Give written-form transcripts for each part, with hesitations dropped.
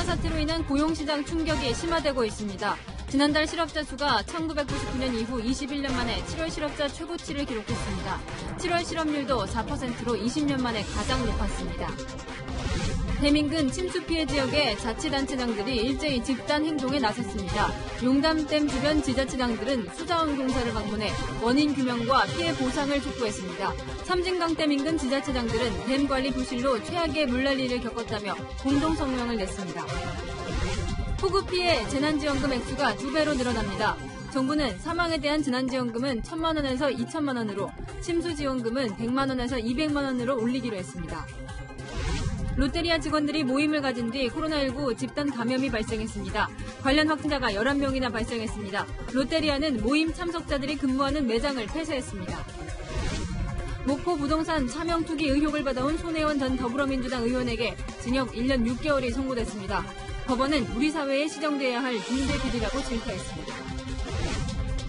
사태로 인한 고용시장 충격이 심화되고 있습니다. 지난달 실업자 수가 1999년 이후 21년 만에 7월 실업자 최고치를 기록했습니다. 7월 실업률도 4%로 20년 만에 가장 높았습니다. 대민근 침수 피해 지역의 자치단체장들이 일제히 집단 행동에 나섰습니다. 용담댐 주변 지자체장들은 수자원 공사를 방문해 원인 규명과 피해 보상을 촉구했습니다. 삼진강댐 인근 지자체장들은 댐 관리 부실로 최악의 물난리를 겪었다며 공동 성명을 냈습니다. 폭우 피해 재난지원금 액수가 2배로 늘어납니다. 정부는 사망에 대한 재난지원금은 1,000만 원에서 2,000만 원으로, 침수지원금은 100만 원에서 200만 원으로 올리기로 했습니다. 롯데리아 직원들이 모임을 가진 뒤 코로나19 집단 감염이 발생했습니다. 관련 확진자가 11명이나 발생했습니다. 롯데리아는 모임 참석자들이 근무하는 매장을 폐쇄했습니다. 목포 부동산 차명 투기 의혹을 받아온 손혜원 전 더불어민주당 의원에게 징역 1년 6개월이 선고됐습니다. 법원은 우리 사회에 시정돼야 할 중대 비리라고 질타했습니다.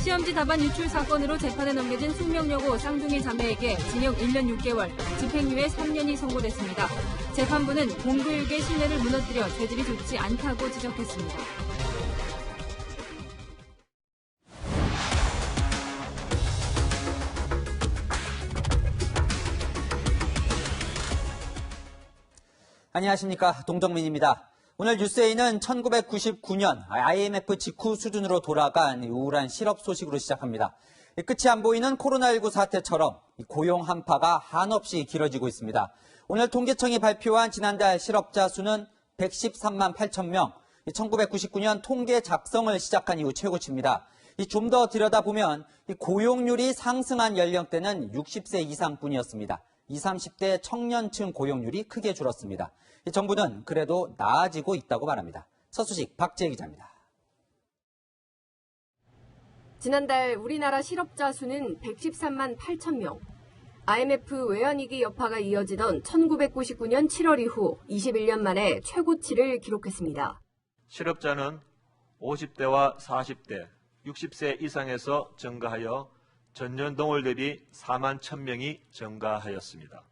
시험지 답안 유출 사건으로 재판에 넘겨진 숙명여고 쌍둥이 자매에게 징역 1년 6개월, 집행유예 3년이 선고됐습니다. 재판부는 공교육의 신뢰를 무너뜨려 죄질이 좋지 않다고 지적했습니다. 안녕하십니까. 동정민입니다. 오늘 뉴스에이는 1999년 IMF 직후 수준으로 돌아간 우울한 실업 소식으로 시작합니다. 끝이 안 보이는 코로나19 사태처럼 고용 한파가 한없이 길어지고 있습니다. 오늘 통계청이 발표한 지난달 실업자 수는 113만 8천 명, 1999년 통계 작성을 시작한 이후 최고치입니다. 좀 더 들여다보면 고용률이 상승한 연령대는 60세 이상뿐이었습니다. 20, 30대 청년층 고용률이 크게 줄었습니다. 정부는 그래도 나아지고 있다고 말합니다. 서수식 박재희 기자입니다. 지난달 우리나라 실업자 수는 113만 8천 명. IMF 외환위기 여파가 이어지던 1999년 7월 이후 21년 만에 최고치를 기록했습니다. 실업자는 50대와 40대, 60세 이상에서 증가하여 전년 동월 대비 4만 1,000명이 증가하였습니다.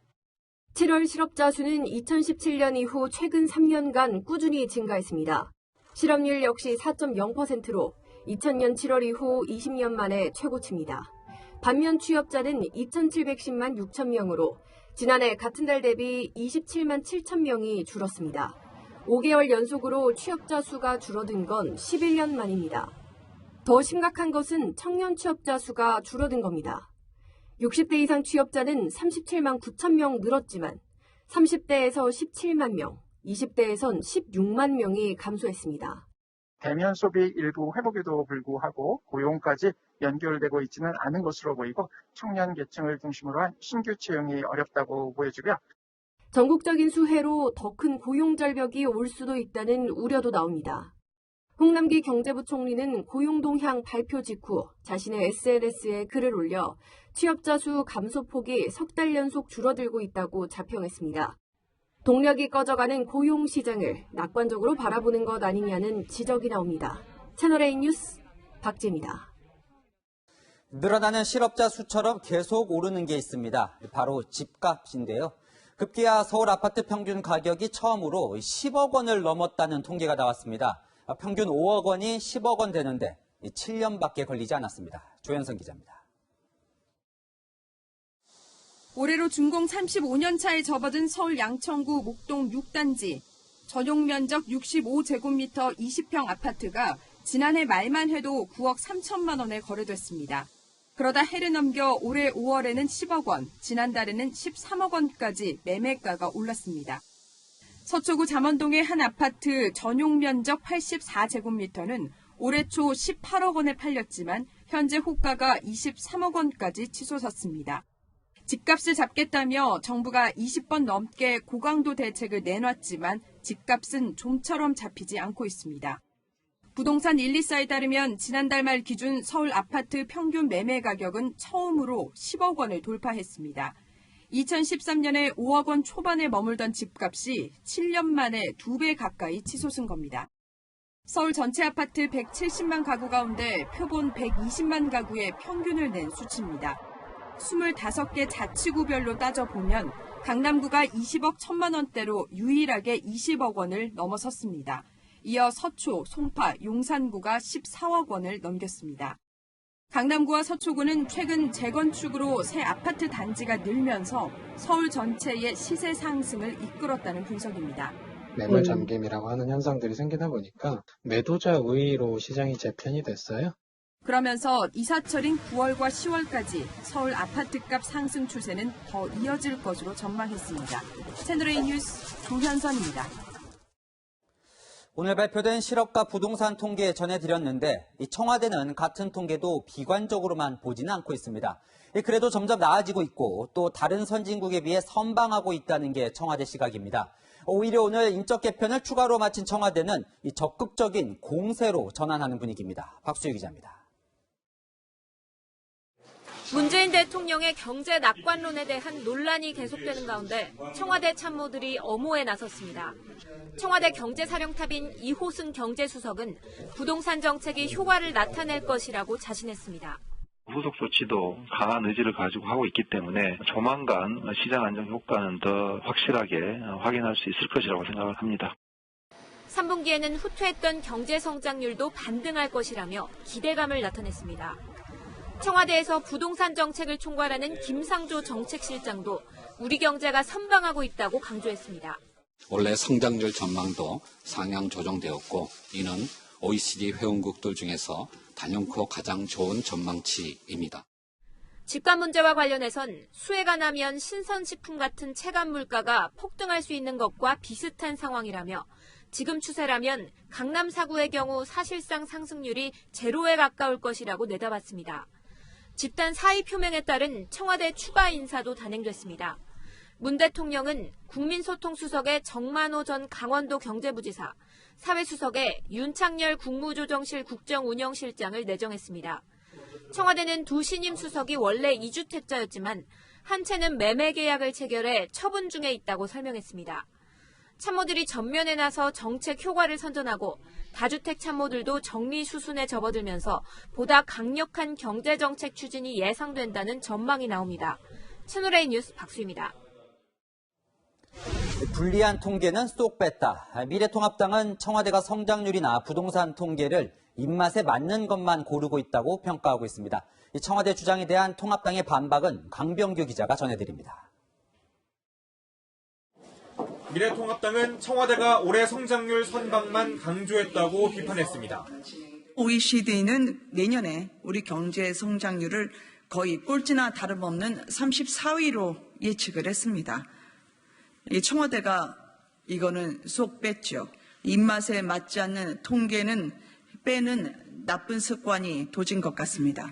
7월 실업자 수는 2017년 이후 최근 3년간 꾸준히 증가했습니다. 실업률 역시 4.0%로 2000년 7월 이후 20년 만에 최고치입니다. 반면 취업자는 2,710만 6천 명으로 지난해 같은 달 대비 27만 7천 명이 줄었습니다. 5개월 연속으로 취업자 수가 줄어든 건 11년 만입니다. 더 심각한 것은 청년 취업자 수가 줄어든 겁니다. 60대 이상 취업자는 37만 9천 명 늘었지만 30대에서 17만 명, 20대에선 16만 명이 감소했습니다. 대면 수업이 일부 회복에도 불구하고 고용까지 연결되고 있지는 않은 것으로 보이고 청년 계층을 중심으로 한 신규 채용이 어렵다고 보여지고요. 전국적인 수해로 더 큰 고용 절벽이 올 수도 있다는 우려도 나옵니다. 홍남기 경제부총리는 고용 동향 발표 직후 자신의 SNS에 글을 올려 취업자 수 감소폭이 석 달 연속 줄어들고 있다고 자평했습니다. 동력이 꺼져가는 고용 시장을 낙관적으로 바라보는 것 아니냐는 지적이 나옵니다. 채널A 뉴스 박재입니다. 늘어나는 실업자 수처럼 계속 오르는 게 있습니다. 바로 집값인데요. 급기야 서울 아파트 평균 가격이 처음으로 10억 원을 넘었다는 통계가 나왔습니다. 평균 5억 원이 10억 원 되는데 7년밖에 걸리지 않았습니다. 조현선 기자입니다. 올해로 준공 35년 차에 접어든 서울 양천구 목동 6단지. 전용 면적 65제곱미터 20평 아파트가 지난해 말만 해도 9억 3천만 원에 거래됐습니다. 그러다 해를 넘겨 올해 5월에는 10억 원, 지난달에는 13억 원까지 매매가가 올랐습니다. 서초구 잠원동의 한 아파트 전용 면적 84제곱미터는 올해 초 18억 원에 팔렸지만 현재 호가가 23억 원까지 치솟았습니다. 집값을 잡겠다며 정부가 20번 넘게 고강도 대책을 내놨지만 집값은 좀처럼 잡히지 않고 있습니다. 부동산 124에 따르면 지난달 말 기준 서울 아파트 평균 매매 가격은 처음으로 10억 원을 돌파했습니다. 2013년에 5억 원 초반에 머물던 집값이 7년 만에 2배 가까이 치솟은 겁니다. 서울 전체 아파트 170만 가구 가운데 표본 120만 가구의 평균을 낸 수치입니다. 25개 자치구별로 따져보면 강남구가 20억 1천만 원대로 유일하게 20억 원을 넘어섰습니다. 이어 서초, 송파, 용산구가 14억 원을 넘겼습니다. 강남구와 서초구는 최근 재건축으로 새 아파트 단지가 늘면서 서울 전체의 시세 상승을 이끌었다는 분석입니다. 매물 잠김이라고 하는 현상들이 생기다 보니까 매도자 우위로 시장이 재편이 됐어요. 그러면서 이사철인 9월과 10월까지 서울 아파트값 상승 추세는 더 이어질 것으로 전망했습니다. 채널A 뉴스 조현선입니다. 오늘 발표된 실업과 부동산 통계 전해드렸는데 이 청와대는 같은 통계도 비관적으로만 보지는 않고 있습니다. 그래도 점점 나아지고 있고 또 다른 선진국에 비해 선방하고 있다는 게 청와대 시각입니다. 오히려 오늘 인적 개편을 추가로 마친 청와대는 이 적극적인 공세로 전환하는 분위기입니다. 박수희 기자입니다. 문재인 대통령의 경제 낙관론에 대한 논란이 계속되는 가운데 청와대 참모들이 엄호에 나섰습니다. 청와대 경제사령탑인 이호승 경제수석은 부동산 정책이 효과를 나타낼 것이라고 자신했습니다. 후속 조치도 강한 의지를 가지고 하고 있기 때문에 조만간 시장 안정 효과는 더 확실하게 확인할 수 있을 것이라고 생각을 합니다. 3분기에는 후퇴했던 경제 성장률도 반등할 것이라며 기대감을 나타냈습니다. 청와대에서 부동산 정책을 총괄하는 김상조 정책실장도 우리 경제가 선방하고 있다고 강조했습니다. 원래 성장률 전망도 상향 조정되었고 이는 OECD 회원국들 중에서 단연코 가장 좋은 전망치입니다. 집값 문제와 관련해선 수해가 나면 신선식품 같은 체감 물가가 폭등할 수 있는 것과 비슷한 상황이라며 지금 추세라면 강남 4구의 경우 사실상 상승률이 제로에 가까울 것이라고 내다봤습니다. 집단 사의 표명에 따른 청와대 추가 인사도 단행됐습니다. 문 대통령은 국민소통수석에 정만호 전 강원도 경제부지사, 사회수석에 윤창열 국무조정실 국정운영실장을 내정했습니다. 청와대는 두 신임 수석이 원래 2주택자였지만 한 채는 매매 계약을 체결해 처분 중에 있다고 설명했습니다. 참모들이 전면에 나서 정책 효과를 선전하고 다주택 참모들도 정리 수순에 접어들면서 보다 강력한 경제정책 추진이 예상된다는 전망이 나옵니다. 채널A 뉴스 박수희입니다. 불리한 통계는 쏙 뺐다. 미래통합당은 청와대가 성장률이나 부동산 통계를 입맛에 맞는 것만 고르고 있다고 평가하고 있습니다. 이 청와대 주장에 대한 통합당의 반박은 강병규 기자가 전해드립니다. 미래통합당은 청와대가 올해 성장률 선방만 강조했다고 비판했습니다. OECD는 내년에 우리 경제 성장률을 거의 꼴찌나 다름없는 34위로 예측을 했습니다. 이 청와대가 이거는 쏙 뺐죠. 입맛에 맞지 않는 통계는 빼는 나쁜 습관이 도진 것 같습니다.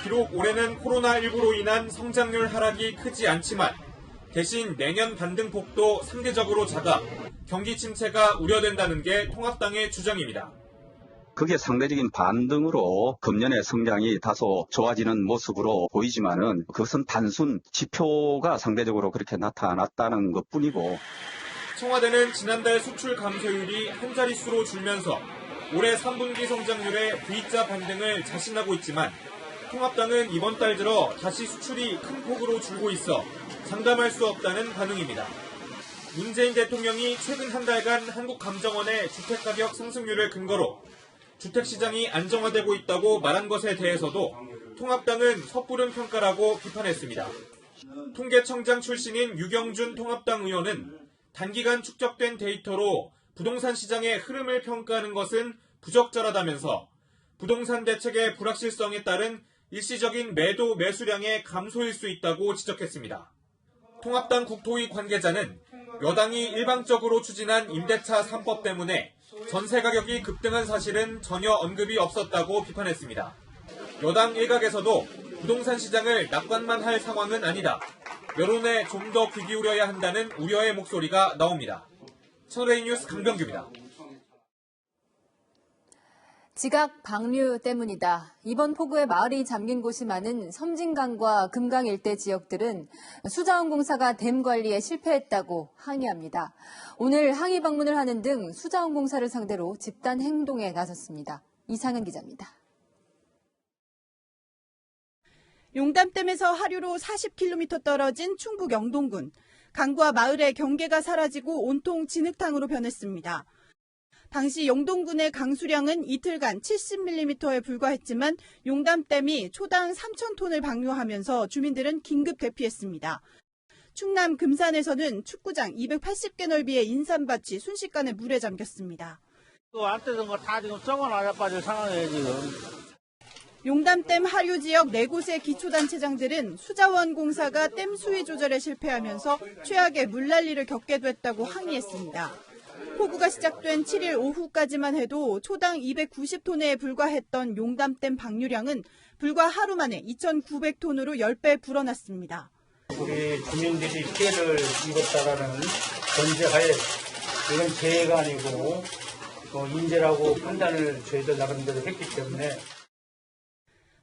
비록 올해는 코로나19로 인한 성장률 하락이 크지 않지만 대신 내년 반등폭도 상대적으로 작아 경기 침체가 우려된다는 게 통합당의 주장입니다. 그게 상대적인 반등으로 금년의 성장이 다소 좋아지는 모습으로 보이지만은 그것은 단순 지표가 상대적으로 그렇게 나타났다는 것뿐이고. 청와대는 지난달 수출 감소율이 한 자릿수로 줄면서 올해 3분기 성장률의 V자 반등을 자신하고 있지만 통합당은 이번 달 들어 다시 수출이 큰 폭으로 줄고 있어 장담할 수 없다는 반응입니다. 문재인 대통령이 최근 한 달간 한국감정원의 주택가격 상승률을 근거로 주택시장이 안정화되고 있다고 말한 것에 대해서도 통합당은 섣부른 평가라고 비판했습니다. 통계청장 출신인 유경준 통합당 의원은 단기간 축적된 데이터로 부동산 시장의 흐름을 평가하는 것은 부적절하다면서 부동산 대책의 불확실성에 따른 일시적인 매도 매수량의 감소일 수 있다고 지적했습니다. 통합당 국토위 관계자는 여당이 일방적으로 추진한 임대차 3법 때문에 전세 가격이 급등한 사실은 전혀 언급이 없었다고 비판했습니다. 여당 일각에서도 부동산 시장을 낙관만 할 상황은 아니다. 여론에 좀 더 귀 기울여야 한다는 우려의 목소리가 나옵니다. 채널A 뉴스 강병규입니다. 지각 방류 때문이다. 이번 폭우에 마을이 잠긴 곳이 많은 섬진강과 금강 일대 지역들은 수자원공사가 댐 관리에 실패했다고 항의합니다. 오늘 항의 방문을 하는 등 수자원공사를 상대로 집단 행동에 나섰습니다. 이상은 기자입니다. 용담댐에서 하류로 40km 떨어진 충북 영동군. 강과 마을의 경계가 사라지고 온통 진흙탕으로 변했습니다. 당시 영동군의 강수량은 이틀간 70mm에 불과했지만 용담댐이 초당 3,000톤을 방류하면서 주민들은 긴급 대피했습니다. 충남 금산에서는 축구장 280개 넓이의 인삼밭이 순식간에 물에 잠겼습니다. 안 뜯은 거 다 지금 썩어나자 빠질 상황이에요, 지금. 용담댐 하류 지역 4곳의 기초단체장들은 수자원공사가 댐 수위 조절에 실패하면서 최악의 물난리를 겪게 됐다고 항의했습니다. 폭우가 시작된 7일 오후까지만 해도 초당 290톤에 불과했던 용담댐 방류량은 불과 하루 만에 2,900톤으로 10배 불어났습니다. 우리 주민들이 피해를 입었다라는 전제하에 이건 재해가 아니고 인재라고 판단을 저희들 나름대로 했기 때문에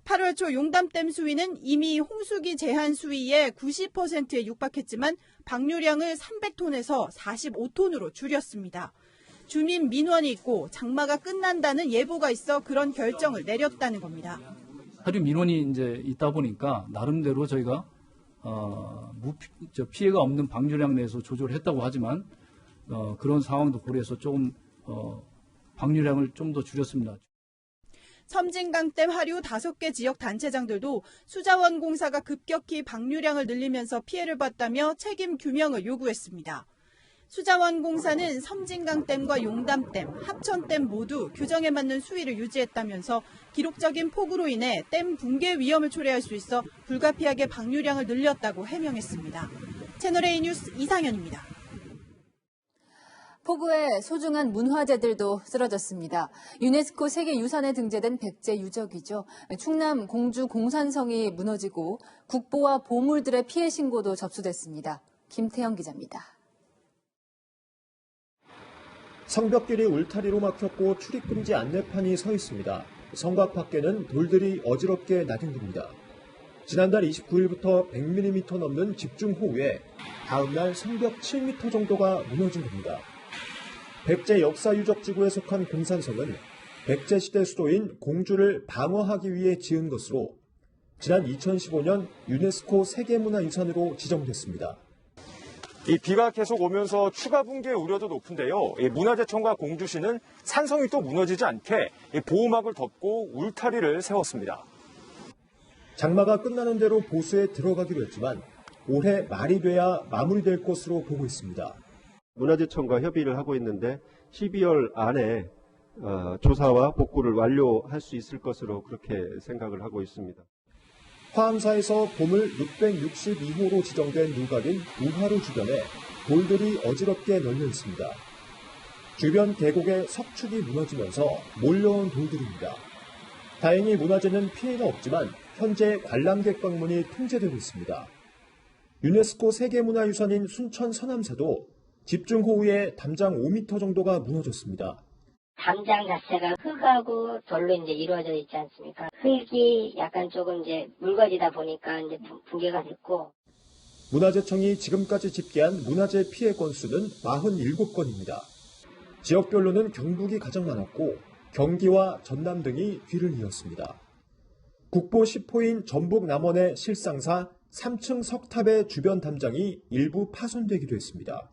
8월 초 용담댐 수위는 이미 홍수기 제한 수위의 90%에 육박했지만 방류량을 300톤에서 45톤으로 줄였습니다. 주민 민원이 있고 장마가 끝난다는 예보가 있어 그런 결정을 내렸다는 겁니다. 하류 민원이 이제 있다 보니까 나름대로 저희가 피해가 없는 방류량 내에서 조절을 했다고 하지만 그런 상황도 고려해서 조금 방류량을 좀 더 줄였습니다. 섬진강댐 하류 5개 지역 단체장들도 수자원공사가 급격히 방류량을 늘리면서 피해를 봤다며 책임 규명을 요구했습니다. 수자원공사는 섬진강댐과 용담댐, 합천댐 모두 규정에 맞는 수위를 유지했다면서 기록적인 폭우로 인해 댐 붕괴 위험을 초래할 수 있어 불가피하게 방류량을 늘렸다고 해명했습니다. 채널A 뉴스 이상현입니다. 폭우에 소중한 문화재들도 쓰러졌습니다. 유네스코 세계유산에 등재된 백제 유적이죠. 충남 공주 공산성이 무너지고 국보와 보물들의 피해 신고도 접수됐습니다. 김태형 기자입니다. 성벽길이 울타리로 막혔고 출입금지 안내판이 서 있습니다. 성곽 밖에는 돌들이 어지럽게 나뒹굽니다. 지난달 29일부터 100mm 넘는 집중호우에 다음날 성벽 7m 정도가 무너진 겁니다. 백제 역사유적지구에 속한 공산성은 백제시대 수도인 공주를 방어하기 위해 지은 것으로 지난 2015년 유네스코 세계문화유산으로 지정됐습니다. 이 비가 계속 오면서 추가 붕괴 우려도 높은데요. 문화재청과 공주시는 산성이 또 무너지지 않게 보호막을 덮고 울타리를 세웠습니다. 장마가 끝나는 대로 보수에 들어가기로 했지만 올해 말이 돼야 마무리될 것으로 보고 있습니다. 문화재청과 협의를 하고 있는데 12월 안에 조사와 복구를 완료할 수 있을 것으로 그렇게 생각을 하고 있습니다. 화암사에서 보물 662호로 지정된 누각인 우하루 주변에 돌들이 어지럽게 널려 있습니다. 주변 계곡에 석축이 무너지면서 몰려온 돌들입니다. 다행히 문화재는 피해가 없지만 현재 관람객 방문이 통제되고 있습니다. 유네스코 세계문화유산인 순천 서남사도 집중호우에 담장 5m 정도가 무너졌습니다. 담장 자체가 흙하고 돌로 이제 이루어져 있지 않습니까? 흙이 약간 조금 이제 묽어지다 보니까 이제 붕괴가 됐고. 문화재청이 지금까지 집계한 문화재 피해 건수는 47건입니다. 지역별로는 경북이 가장 많았고 경기와 전남 등이 뒤를 이었습니다. 국보 10호인 전북 남원의 실상사 3층 석탑의 주변 담장이 일부 파손되기도 했습니다.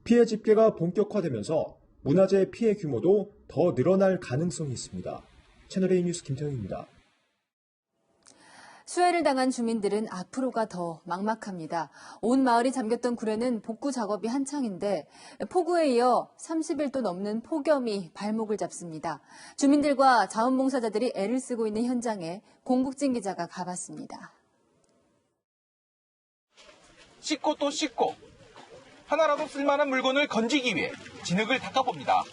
피해 집계가 본격화되면서 문화재 피해 규모도 더 늘어날 가능성이 있습니다. 채널A 뉴스 김태형입니다. 수해를 당한 주민들은 앞으로가 더 막막합니다. 온 마을이 잠겼던 굴에는 복구 작업이 한창인데 폭우에 이어 30일도 넘는 폭염이 발목을 잡습니다. 주민들과 자원봉사자들이 애를 쓰고 있는 현장에 공국진 기자가 가봤습니다. 씻고 또 씻고 하나라도 쓸만한 물건을 건지기 위해 진흙을 닦아봅니다.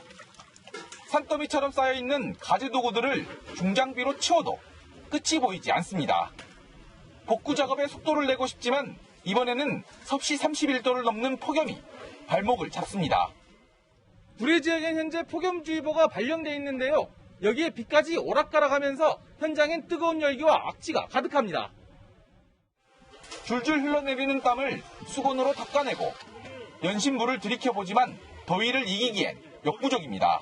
산더미처럼 쌓여있는 가재 도구들을 중장비로 치워도 끝이 보이지 않습니다. 복구 작업에 속도를 내고 싶지만 이번에는 섭씨 31도를 넘는 폭염이 발목을 잡습니다. 우리 지역엔 현재 폭염주의보가 발령돼 있는데요. 여기에 비까지 오락가락하면서 현장엔 뜨거운 열기와 악취가 가득합니다. 줄줄 흘러내리는 땀을 수건으로 닦아내고 연신물을 들이켜보지만 더위를 이기기엔 역부족입니다.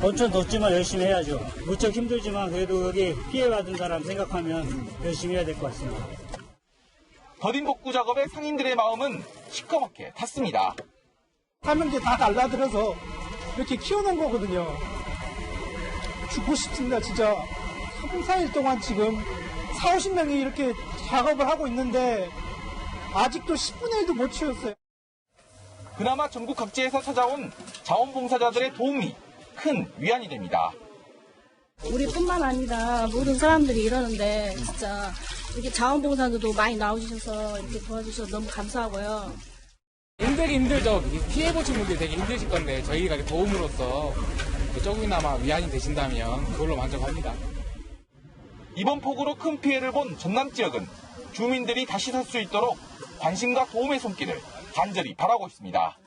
엄청 덥지만 열심히 해야죠. 무척 힘들지만 그래도 여기 피해받은 사람 생각하면 열심히 해야 될 것 같습니다. 더딘 복구 작업에 상인들의 마음은 시커멓게 탔습니다. 하는 게 다 달라들어서 이렇게 키워낸 거거든요. 죽고 싶습니다, 진짜. 3, 4일 동안 지금 4, 50명이 이렇게 작업을 하고 있는데 아직도 10분의 1도 못 채웠어요. 그나마 전국 각지에서 찾아온 자원봉사자들의 도움이 큰 위안이 됩니다. 우리뿐만 아니라 모든 사람들이 이러는데 진짜 이렇게 자원봉사자도 많이 나와주셔서 이렇게 도와주셔서 너무 감사하고요. 힘들죠. 피해보신 분들이 되게 힘드실 건데 저희가 도움으로써 조금이나마 위안이 되신다면 그걸로 만족합니다. 이번 폭우로 큰 피해를 본 전남 지역은 주민들이 다시 살 수 있도록 관심과 도움의 손길을 간절히 바라고 있습니다.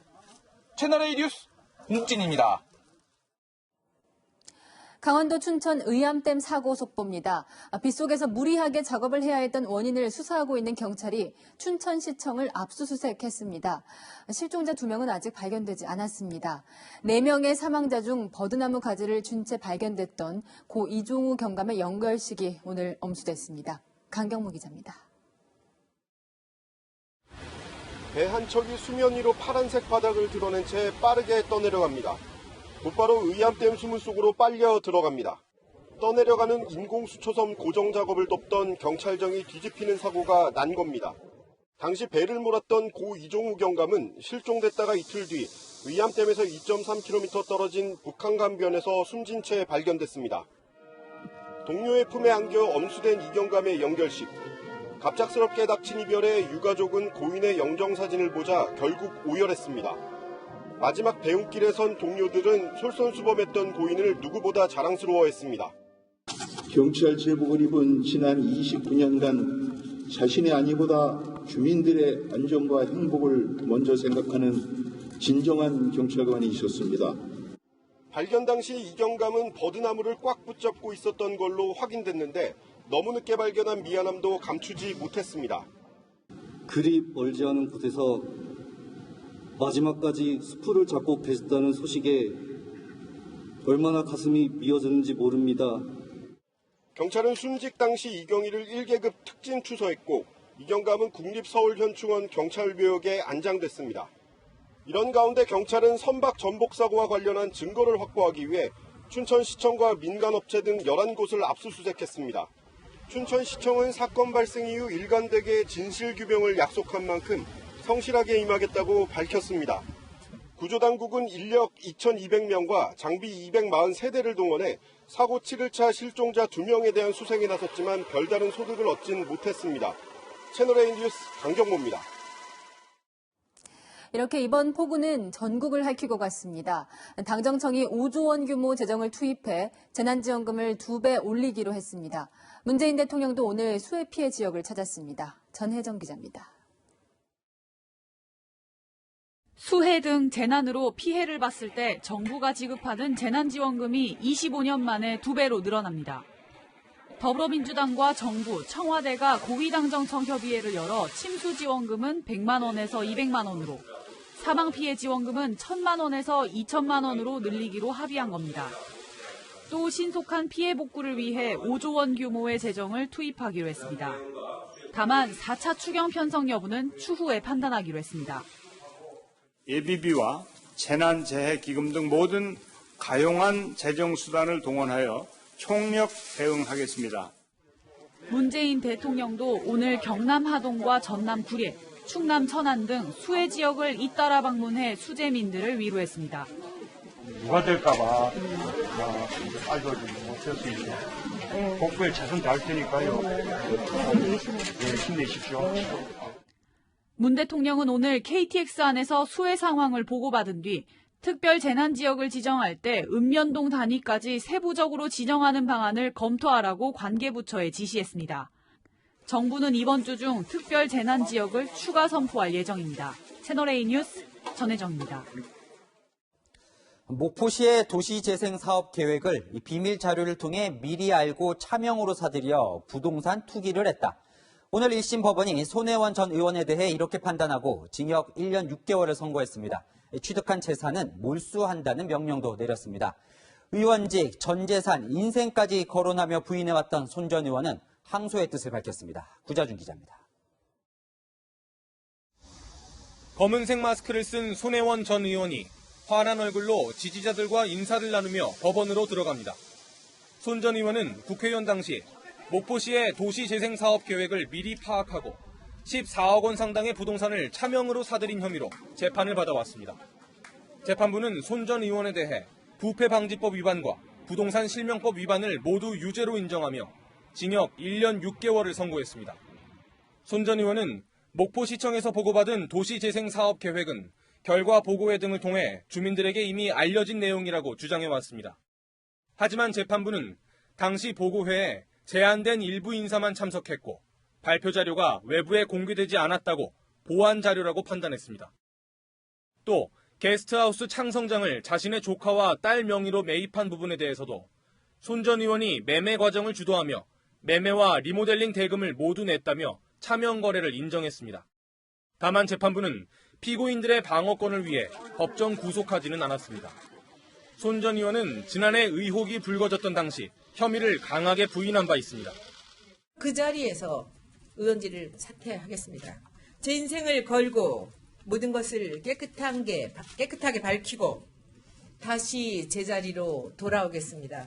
채널A 뉴스 공진입니다. 강원도 춘천 의암댐 사고 속보입니다. 빗속에서 무리하게 작업을 해야 했던 원인을 수사하고 있는 경찰이 춘천시청을 압수수색했습니다. 실종자 2명은 아직 발견되지 않았습니다. 4명의 사망자 중 버드나무 가지를 준 채 발견됐던 고 이종우 경감의 연결식이 오늘 엄수됐습니다. 강경무 기자입니다. 배 한 척이 수면 위로 파란색 바닥을 드러낸 채 빠르게 떠내려갑니다. 곧바로 의암댐 수문 속으로 빨려 들어갑니다. 떠내려가는 인공수초섬 고정 작업을 돕던 경찰정이 뒤집히는 사고가 난 겁니다. 당시 배를 몰았던 고 이종우 경감은 실종됐다가 이틀 뒤 의암댐에서 2.3km 떨어진 북한강변에서 숨진 채 발견됐습니다. 동료의 품에 안겨 엄수된 이 경감의 연결식. 갑작스럽게 닥친 이별에 유가족은 고인의 영정사진을 보자 결국 오열했습니다. 마지막 배웅길에 선 동료들은 솔선수범했던 고인을 누구보다 자랑스러워했습니다. 경찰 제복을 입은 지난 29년간 자신의 안위보다 주민들의 안전과 행복을 먼저 생각하는 진정한 경찰관이 있었습니다. 발견 당시 이 경감은 버드나무를 꽉 붙잡고 있었던 걸로 확인됐는데 너무 늦게 발견한 미안함도 감추지 못했습니다. 그리 멀지 않은 곳에서 마지막까지 수풀을 잡고 계셨다는 소식에 얼마나 가슴이 미어졌는지 모릅니다. 경찰은 순직 당시 이경희를 1계급 특진 추서했고 이경감은 국립서울현충원 경찰묘역에 안장됐습니다. 이런 가운데 경찰은 선박 전복 사고와 관련한 증거를 확보하기 위해 춘천시청과 민간업체 등 11곳을 압수수색했습니다. 춘천시청은 사건 발생 이후 일관되게 진실규명을 약속한 만큼 성실하게 임하겠다고 밝혔습니다. 구조당국은 인력 2,200명과 장비 243대를 동원해 사고 7일차 실종자 2명에 대한 수색에 나섰지만 별다른 소득을 얻진 못했습니다. 채널A 뉴스 강경모입니다. 이렇게 이번 폭우는 전국을 핥히고 갔습니다. 당정청이 5조 원 규모 재정을 투입해 재난지원금을 2배 올리기로 했습니다. 문재인 대통령도 오늘 수해 피해 지역을 찾았습니다. 전혜정 기자입니다. 수해 등 재난으로 피해를 봤을 때 정부가 지급하는 재난지원금이 25년 만에 2배로 늘어납니다. 더불어민주당과 정부, 청와대가 고위당정청 협의회를 열어 침수지원금은 100만 원에서 200만 원으로, 사망피해 지원금은 1,000만 원에서 2천만 원으로 늘리기로 합의한 겁니다. 또 신속한 피해 복구를 위해 5조 원 규모의 재정을 투입하기로 했습니다. 다만 4차 추경 편성 여부는 추후에 판단하기로 했습니다. 예비비와 재난재해기금 등 모든 가용한 재정수단을 동원하여 총력 대응하겠습니다. 문재인 대통령도 오늘 경남 하동과 전남 구례, 충남 천안 등 수해 지역을 잇따라 방문해 수재민들을 위로했습니다. 누가 될까봐 알고 못했습니다. 복부에 최선 다할 테니까요. 힘내십시오. 문 대통령은 오늘 KTX 안에서 수해 상황을 보고받은 뒤 특별 재난 지역을 지정할 때 읍면동 단위까지 세부적으로 지정하는 방안을 검토하라고 관계부처에 지시했습니다. 정부는 이번 주 중 특별 재난 지역을 추가 선포할 예정입니다. 채널A 뉴스 전혜정입니다. 목포시의 도시재생 사업 계획을 비밀 자료를 통해 미리 알고 차명으로 사들여 부동산 투기를 했다. 오늘 1심 법원이 손혜원 전 의원에 대해 이렇게 판단하고 징역 1년 6개월을 선고했습니다. 취득한 재산은 몰수한다는 명령도 내렸습니다. 의원직, 전 재산, 인생까지 거론하며 부인해왔던 손 전 의원은 항소의 뜻을 밝혔습니다. 구자준 기자입니다. 검은색 마스크를 쓴 손혜원 전 의원이 환한 얼굴로 지지자들과 인사를 나누며 법원으로 들어갑니다. 손 전 의원은 국회의원 당시 목포시의 도시재생사업 계획을 미리 파악하고 14억 원 상당의 부동산을 차명으로 사들인 혐의로 재판을 받아왔습니다. 재판부는 손 전 의원에 대해 부패방지법 위반과 부동산 실명법 위반을 모두 유죄로 인정하며 징역 1년 6개월을 선고했습니다. 손 전 의원은 목포시청에서 보고받은 도시재생사업 계획은 결과 보고회 등을 통해 주민들에게 이미 알려진 내용이라고 주장해왔습니다. 하지만 재판부는 당시 보고회에 제한된 일부 인사만 참석했고 발표 자료가 외부에 공개되지 않았다고 보완 자료라고 판단했습니다. 또 게스트하우스 창성장을 자신의 조카와 딸 명의로 매입한 부분에 대해서도 손 전 의원이 매매 과정을 주도하며 매매와 리모델링 대금을 모두 냈다며 차명 거래를 인정했습니다. 다만 재판부는 피고인들의 방어권을 위해 법정 구속하지는 않았습니다. 손 전 의원은 지난해 의혹이 불거졌던 당시 혐의를 강하게 부인한 바 있습니다. 그 자리에서 의원직을 사퇴하겠습니다. 제 인생을 걸고 모든 것을 깨끗하게 밝히고 다시 제자리로 돌아오겠습니다.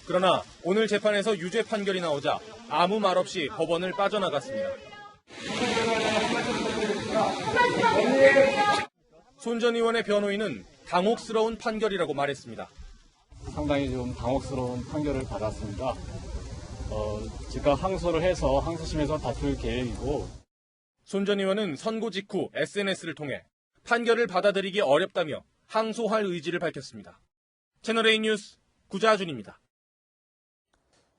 그러나 오늘 재판에서 유죄 판결이 나오자 아무 말 없이 법원을 빠져나갔습니다. 손 전 의원의 변호인은 당혹스러운 판결이라고 말했습니다. 상당히 좀 당혹스러운 판결을 받았습니다. 즉각 항소를 해서 항소심에서 다툴 계획이고. 손 전 의원은 선고 직후 SNS를 통해 판결을 받아들이기 어렵다며 항소할 의지를 밝혔습니다. 채널A 뉴스 구자준입니다.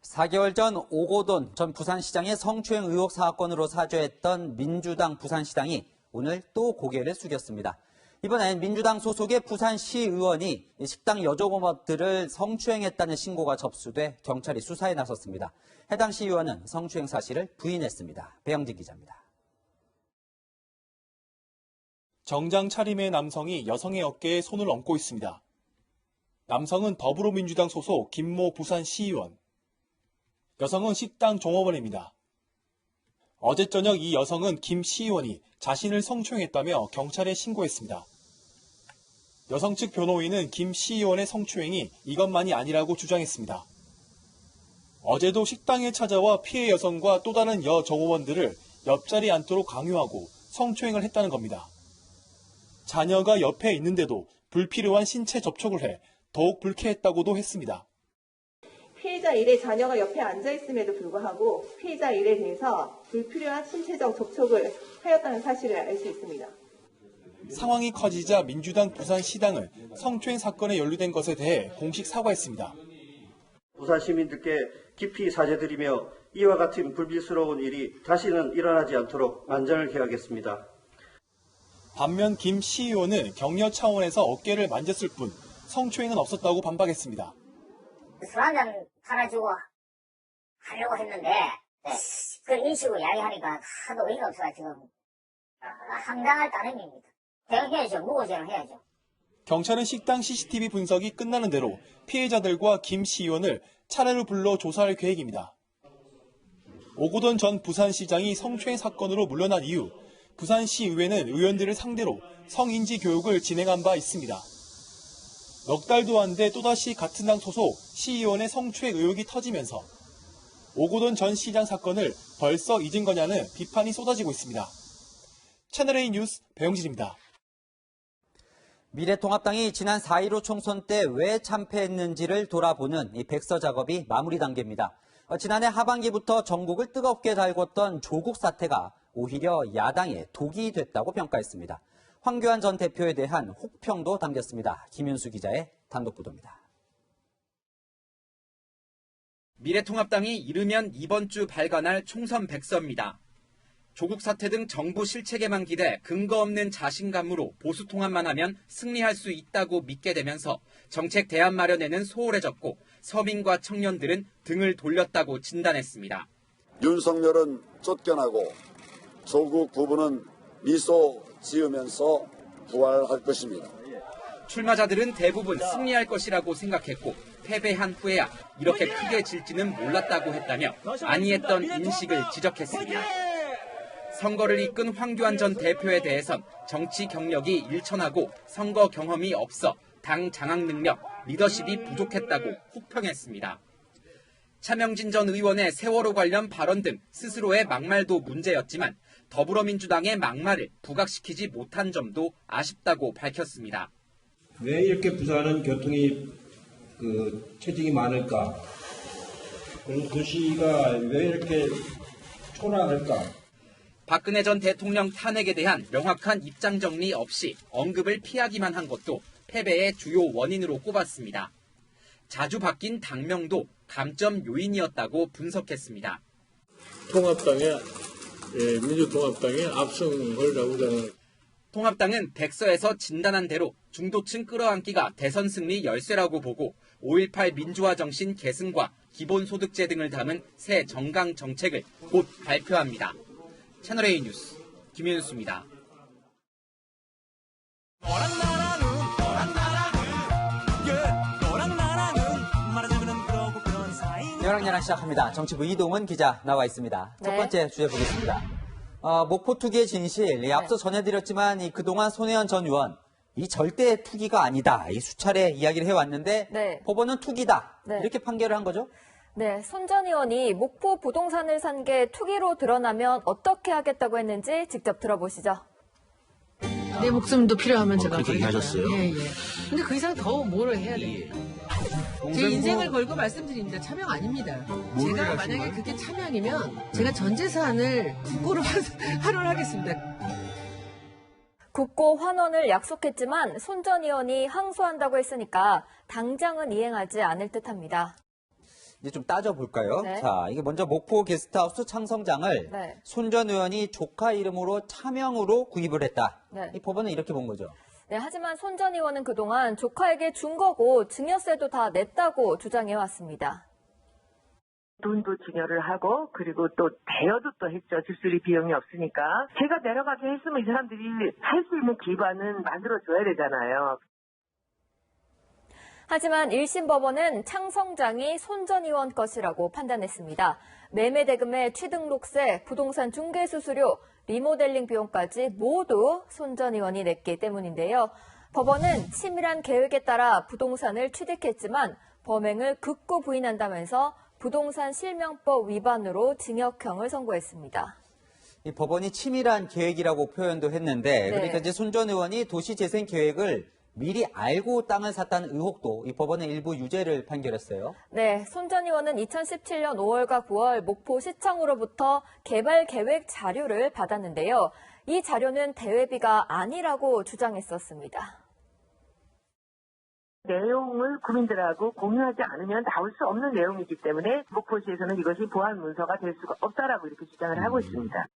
4개월 전 오고돈 전 부산시장의 성추행 의혹 사건으로 사죄했던 민주당 부산시당이 오늘 또 고개를 숙였습니다. 이번엔 민주당 소속의 부산시 의원이 식당 여종업들을 성추행했다는 신고가 접수돼 경찰이 수사에 나섰습니다. 해당 시의원은 성추행 사실을 부인했습니다. 배영진 기자입니다. 정장 차림의 남성이 여성의 어깨에 손을 얹고 있습니다. 남성은 더불어민주당 소속 김모 부산시의원. 여성은 식당 종업원입니다. 어제 저녁 이 여성은 김 시의원이 자신을 성추행했다며 경찰에 신고했습니다. 여성 측 변호인은 김 시의원의 성추행이 이것만이 아니라고 주장했습니다. 어제도 식당에 찾아와 피해 여성과 또 다른 여종업원들을 옆자리에 앉도록 강요하고 성추행을 했다는 겁니다. 자녀가 옆에 있는데도 불필요한 신체 접촉을 해 더욱 불쾌했다고도 했습니다. 피해자 1의 자녀가 옆에 앉아있음에도 불구하고 피해자 1에 대해서 불필요한 신체적 접촉을 하였다는 사실을 알 수 있습니다. 상황이 커지자 민주당 부산시당은 성추행 사건에 연루된 것에 대해 공식 사과했습니다. 부산 시민들께 깊이 사죄드리며 이와 같은 불미스러운 일이 다시는 일어나지 않도록 만전을 기하겠습니다. 반면 김 시의원은 격려 차원에서 어깨를 만졌을 뿐 성추행은 없었다고 반박했습니다. 술 한잔 하나 주고 하려고 했는데 그 인식으로 이야기하니까 하도 어이가 없어가지고 황당할 따름입니다. 대응해야죠. 무고죄를 해야죠. 경찰은 식당 CCTV 분석이 끝나는 대로 피해자들과 김 시의원을 차례로 불러 조사할 계획입니다. 오고돈 전 부산시장이 성추행 사건으로 물러난 이후 부산시의회는 의원들을 상대로 성인지 교육을 진행한 바 있습니다. 넉 달도 안 돼 또다시 같은 당 소속 시의원의 성추행 의혹이 터지면서 오고돈 전 시장 사건을 벌써 잊은 거냐는 비판이 쏟아지고 있습니다. 채널A 뉴스 배영진입니다. 미래통합당이 지난 4.15 총선 때 왜 참패했는지를 돌아보는 이 백서 작업이 마무리 단계입니다. 지난해 하반기부터 전국을 뜨겁게 달궜던 조국 사태가 오히려 야당의 독이 됐다고 평가했습니다. 황교안 전 대표에 대한 혹평도 담겼습니다. 김윤수 기자의 단독 보도입니다. 미래통합당이 이르면 이번 주 발간할 총선 백서입니다. 조국 사태 등 정부 실책에만 기대 근거 없는 자신감으로 보수 통합만 하면 승리할 수 있다고 믿게 되면서 정책 대안 마련에는 소홀해졌고 서민과 청년들은 등을 돌렸다고 진단했습니다. 윤석열은 쫓겨나고 조국 부부는 미소 지으면서 부활할 것입니다. 출마자들은 대부분 승리할 것이라고 생각했고 패배한 후에야 이렇게 크게 질지는 몰랐다고 했다며 안이했던 인식을 지적했습니다. 선거를 이끈 황교안 전 대표에 대해선 정치 경력이 일천하고 선거 경험이 없어 당 장악 능력, 리더십이 부족했다고 혹평했습니다. 차명진 전 의원의 세월호 관련 발언 등 스스로의 막말도 문제였지만 더불어민주당의 막말을 부각시키지 못한 점도 아쉽다고 밝혔습니다. 왜 이렇게 부산은 교통이 체증이 많을까? 그리고 도시가 왜 이렇게 초라할까? 박근혜 전 대통령 탄핵에 대한 명확한 입장 정리 없이 언급을 피하기만 한 것도 패배의 주요 원인으로 꼽았습니다. 자주 바뀐 당명도 감점 요인이었다고 분석했습니다. 민주통합당의 압승을라고 저는. 통합당은 백서에서 진단한 대로 중도층 끌어안기가 대선 승리 열쇠라고 보고 5.18 민주화 정신 계승과 기본소득제 등을 담은 새 정강 정책을 곧 발표합니다. 채널A 뉴스 김윤수입니다. 열왕열왕 시작합니다. 정치부 이동은 기자 나와 있습니다. 첫 네. 번째 주제 보겠습니다. 목포 투기의 진실, 앞서 전해드렸지만 그동안 손혜원 전 의원 이 절대 투기가 아니다. 이 수차례 이야기를 해왔는데 네. 법원은 투기다. 네. 이렇게 판결을 한 거죠? 네, 손 전 의원이 목포 부동산을 산 게 투기로 드러나면 어떻게 하겠다고 했는지 직접 들어보시죠. 내 목숨도 필요하면 제가 그렇게 얘기하셨어요? 예. 근데 그 이상 더 뭐를 해야 돼요? 제 인생을 걸고 말씀드립니다. 차명 아닙니다. 제가 만약에 그게 차명이면 제가 전 재산을 국고로 환원하겠습니다. 국고 환원을 약속했지만 손 전 의원이 항소한다고 했으니까 당장은 이행하지 않을 듯합니다. 이제 좀 따져볼까요? 네. 자, 이게 먼저 목포 게스트하우스 창성장을 네. 손 전 의원이 조카 이름으로 차명으로 구입을 했다. 네. 이 법원은 이렇게 본 거죠. 네, 하지만 손 전 의원은 그동안 조카에게 준 거고 증여세도 다 냈다고 주장해왔습니다. 돈도 증여를 하고 그리고 또 대여도 또 했죠. 주수리 비용이 없으니까. 제가 내려가게 했으면 이 사람들이 할 수 있는 기반은 만들어줘야 되잖아요. 하지만 1심 법원은 창성장이 손 전 의원 것이라고 판단했습니다. 매매 대금의 취등록세, 부동산 중개 수수료, 리모델링 비용까지 모두 손 전 의원이 냈기 때문인데요. 법원은 치밀한 계획에 따라 부동산을 취득했지만 범행을 극구 부인한다면서 부동산 실명법 위반으로 징역형을 선고했습니다. 이 법원이 치밀한 계획이라고 표현도 했는데 네. 그러니까 이제 손 전 의원이 도시재생 계획을 미리 알고 땅을 샀다는 의혹도 이 법원은 일부 유죄를 판결했어요. 네, 손 전 의원은 2017년 5월과 9월 목포시청으로부터 개발 계획 자료를 받았는데요. 이 자료는 대외비가 아니라고 주장했었습니다. 내용을 국민들하고 공유하지 않으면 나올 수 없는 내용이기 때문에 목포시에서는 이것이 보안 문서가 될 수가 없다라고 이렇게 주장을 하고 있습니다.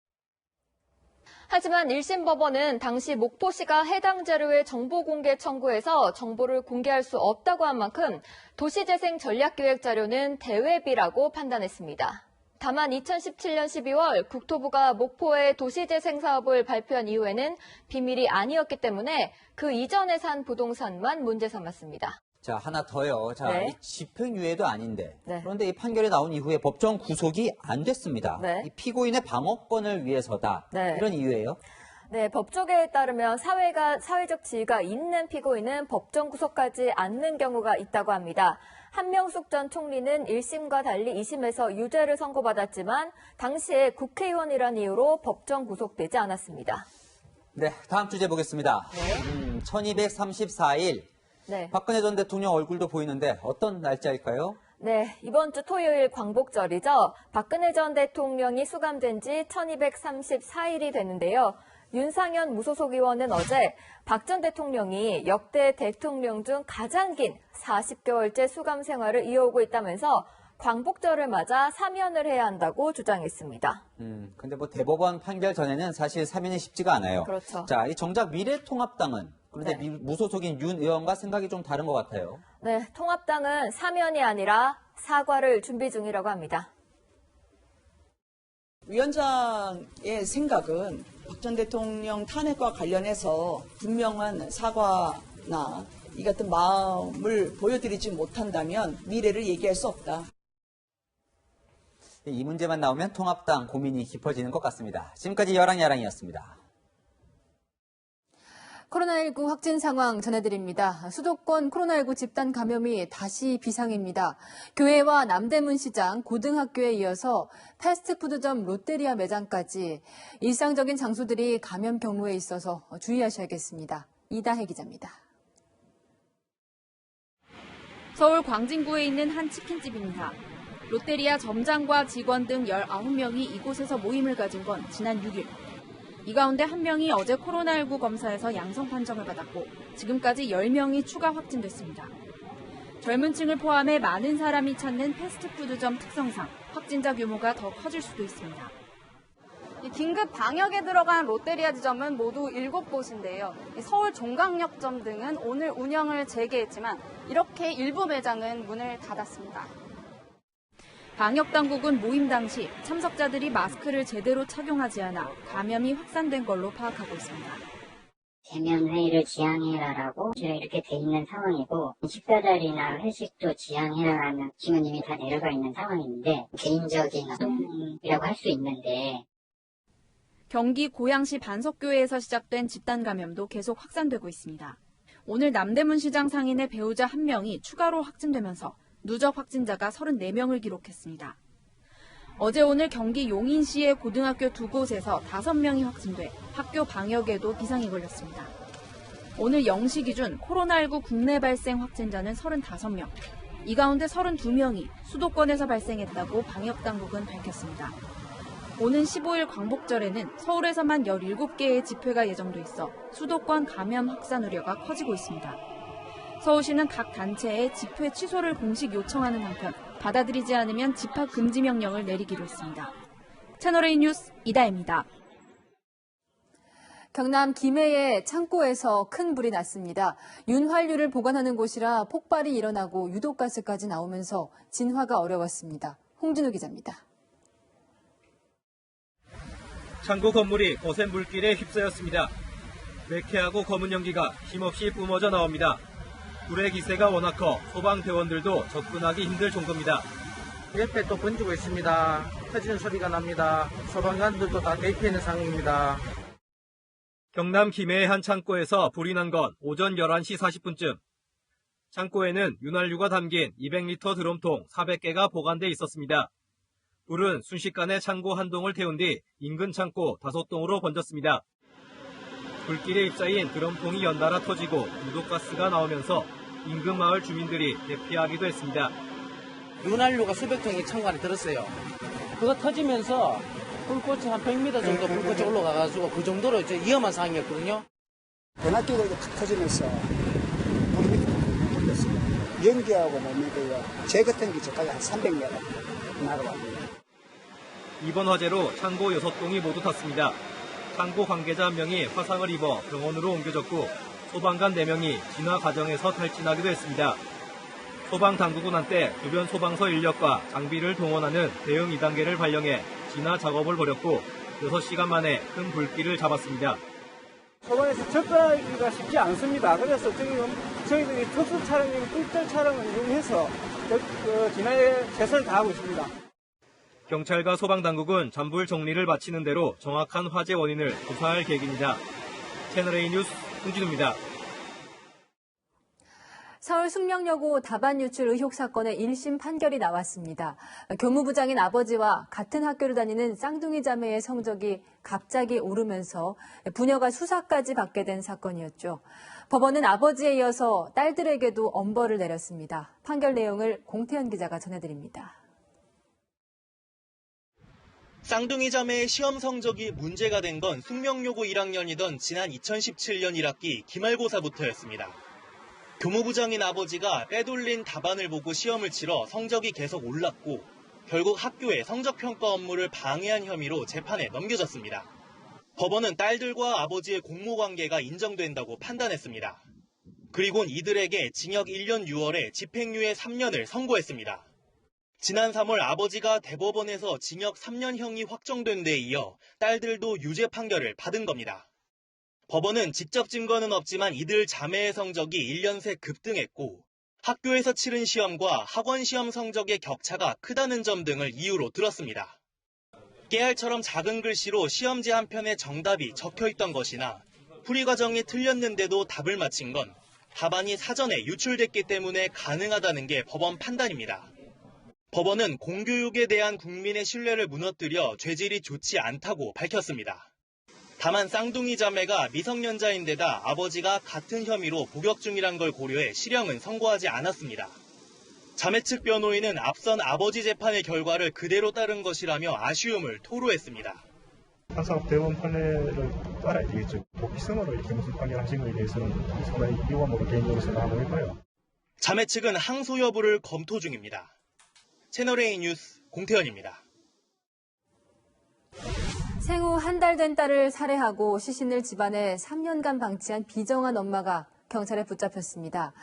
하지만 1심 법원은 당시 목포시가 해당 자료의 정보 공개 청구해서 정보를 공개할 수 없다고 한 만큼 도시재생 전략계획 자료는 대외비라고 판단했습니다. 다만 2017년 12월 국토부가 목포의 도시재생 사업을 발표한 이후에는 비밀이 아니었기 때문에 그 이전에 산 부동산만 문제 삼았습니다. 자, 하나 더요. 자, 네. 이 집행유예도 아닌데. 네. 그런데 이 판결이 나온 이후에 법정 구속이 안 됐습니다. 네. 이 피고인의 방어권을 위해서다. 네. 이런 이유예요. 네, 법조계에 따르면 사회적 지위가 있는 피고인은 법정 구속하지 않는 경우가 있다고 합니다. 한명숙 전 총리는 1심과 달리 2심에서 유죄를 선고받았지만 당시에 국회의원이라는 이유로 법정 구속되지 않았습니다. 네, 다음 주제 보겠습니다. 1234일. 네. 박근혜 전 대통령 얼굴도 보이는데 어떤 날짜일까요? 네, 이번 주 토요일 광복절이죠. 박근혜 전 대통령이 수감된 지 1234일이 되는데요. 윤상현 무소속 의원은 어제 박 전 대통령이 역대 대통령 중 가장 긴 40개월째 수감 생활을 이어오고 있다면서 광복절을 맞아 사면을 해야 한다고 주장했습니다. 근데 뭐 대법원 판결 전에는 사실 사면이 쉽지가 않아요. 그렇죠. 자, 이 정작 미래통합당은 그런데 네. 무소속인 윤 의원과 생각이 좀 다른 것 같아요. 네, 통합당은 사면이 아니라 사과를 준비 중이라고 합니다. 위원장의 생각은 박 전 대통령 탄핵과 관련해서 분명한 사과나 이 같은 마음을 보여드리지 못한다면 미래를 얘기할 수 없다. 이 문제만 나오면 통합당 고민이 깊어지는 것 같습니다. 지금까지 여랑야랑이었습니다. 코로나19 확진 상황 전해드립니다. 수도권 코로나19 집단 감염이 다시 비상입니다. 교회와 남대문 시장, 고등학교에 이어서 패스트푸드점 롯데리아 매장까지 일상적인 장소들이 감염 경로에 있어서 주의하셔야겠습니다. 이다혜 기자입니다. 서울 광진구에 있는 한 치킨집입니다. 롯데리아 점장과 직원 등 19명이 이곳에서 모임을 가진 건 지난 6일. 이 가운데 한 명이 어제 코로나19 검사에서 양성 판정을 받았고 지금까지 10명이 추가 확진됐습니다. 젊은 층을 포함해 많은 사람이 찾는 패스트푸드점 특성상 확진자 규모가 더 커질 수도 있습니다. 긴급 방역에 들어간 롯데리아 지점은 모두 7곳인데요. 서울 종강역점 등은 오늘 운영을 재개했지만 이렇게 일부 매장은 문을 닫았습니다. 방역당국은 모임 당시 참석자들이 마스크를 제대로 착용하지 않아 감염이 확산된 걸로 파악하고 있습니다. 대면 회의를 지양해라라고 이렇게 돼 있는 상황이고 식사 자리나 회식도 지양해라라는 지금 이미 다 내려가 있는 상황인데 개인적인 활동이라고 할 수 있는데 경기 고양시 반석교회에서 시작된 집단 감염도 계속 확산되고 있습니다. 오늘 남대문 시장 상인의 배우자 1명이 추가로 확진되면서 누적 확진자가 34명을 기록했습니다. 어제 오늘 경기 용인시의 고등학교 2곳에서 5명이 확진돼 학교 방역에도 비상이 걸렸습니다. 오늘 0시 기준 코로나19 국내 발생 확진자는 35명. 이 가운데 32명이 수도권에서 발생했다고 방역당국은 밝혔습니다. 오는 15일 광복절에는 서울에서만 17개의 집회가 예정돼 있어 수도권 감염 확산 우려가 커지고 있습니다. 서울시는 각 단체에 집회 취소를 공식 요청하는 한편 받아들이지 않으면 집합 금지 명령을 내리기로 했습니다. 채널A 뉴스 이다혜입니다. 경남 김해의 창고에서 큰 불이 났습니다. 윤활유를 보관하는 곳이라 폭발이 일어나고 유독가스까지 나오면서 진화가 어려웠습니다. 홍진우 기자입니다. 창고 건물이 거센 불길에 휩싸였습니다. 매캐하고 검은 연기가 힘없이 뿜어져 나옵니다. 불의 기세가 워낙 커 소방대원들도 접근하기 힘들 정도입니다. 옆에 또 번지고 있습니다. 터지는 소리가 납니다. 소방관들도 다 대피해 있는 상황입니다. 경남 김해의 한 창고에서 불이 난 건 오전 11시 40분쯤. 창고에는 윤활유가 담긴 200리터 드럼통 400개가 보관돼 있었습니다. 불은 순식간에 창고 한 동을 태운 뒤 인근 창고 5동으로 번졌습니다. 불길에 휩싸인 드럼통이 연달아 터지고 유독가스가 나오면서 인근 마을 주민들이 대피하기도 했습니다. 윤활유가 수백 통이 창고 안에 들었어요. 그거 터지면서 불꽃이 한 100m 정도 불꽃이 올라가가지고 그 정도로 이제 위험한 상황이었거든요. 변압기가 이제 탁 터지면서 불이 올렸습니다. 연기하고 뭡니까 제 같은 게 저까지 한 300m 날아갑니다. 이번 화재로 창고 6동이 모두 탔습니다. 창고 관계자 1명이 화상을 입어 병원으로 옮겨졌고 소방관 4명이 진화 과정에서 탈진하기도 했습니다. 소방당국은 한때 주변 소방서 인력과 장비를 동원하는 대응 2단계를 발령해 진화 작업을 벌였고 6시간 만에 큰 불길을 잡았습니다. 소방에서 접근하기가 쉽지 않습니다. 그래서 지금 저희들이 특수 촬영용 꿀들 촬영을 이용해서 진화에 최선을 다하고 있습니다. 경찰과 소방당국은 잔불 정리를 마치는 대로 정확한 화재 원인을 조사할 계획입니다. 채널A 뉴스 홍진우입니다. 서울 숙명여고 답안 유출 의혹 사건의 1심 판결이 나왔습니다. 교무부장인 아버지와 같은 학교를 다니는 쌍둥이 자매의 성적이 갑자기 오르면서 부녀가 수사까지 받게 된 사건이었죠. 법원은 아버지에 이어서 딸들에게도 엄벌을 내렸습니다. 판결 내용을 공태현 기자가 전해드립니다. 쌍둥이 자매의 시험 성적이 문제가 된 건 숙명여고 1학년이던 지난 2017년 1학기 기말고사부터였습니다. 교무부장인 아버지가 빼돌린 답안을 보고 시험을 치러 성적이 계속 올랐고 결국 학교의 성적평가 업무를 방해한 혐의로 재판에 넘겨졌습니다. 법원은 딸들과 아버지의 공모관계가 인정된다고 판단했습니다. 그리곤 이들에게 징역 1년 6월에 집행유예 3년을 선고했습니다. 지난 3월 아버지가 대법원에서 징역 3년형이 확정된 데 이어 딸들도 유죄 판결을 받은 겁니다. 법원은 직접 증거는 없지만 이들 자매의 성적이 1년 새 급등했고 학교에서 치른 시험과 학원 시험 성적의 격차가 크다는 점 등을 이유로 들었습니다. 깨알처럼 작은 글씨로 시험지 한편에 정답이 적혀 있던 것이나 풀이 과정이 틀렸는데도 답을 맞힌 건 답안이 사전에 유출됐기 때문에 가능하다는 게 법원 판단입니다. 법원은 공교육에 대한 국민의 신뢰를 무너뜨려 죄질이 좋지 않다고 밝혔습니다. 다만 쌍둥이 자매가 미성년자인데다 아버지가 같은 혐의로 복역 중이란 걸 고려해 실형은 선고하지 않았습니다. 자매 측 변호인은 앞선 아버지 재판의 결과를 그대로 따른 것이라며 아쉬움을 토로했습니다. 판사가 대법원 판례를 따라야 되겠죠. 도피성으로 이렇게 무슨 판결을 하신 거에 대해서는 상당히 유감으로 개인적으로 생각하고 있고요. 자매 측은 항소 여부를 검토 중입니다. 채널A 뉴스 공태현입니다. 생후 한 달 된 딸을 살해하고 시신을 집안에 3년간 방치한 비정한 엄마가 경찰에 붙잡혔습니다.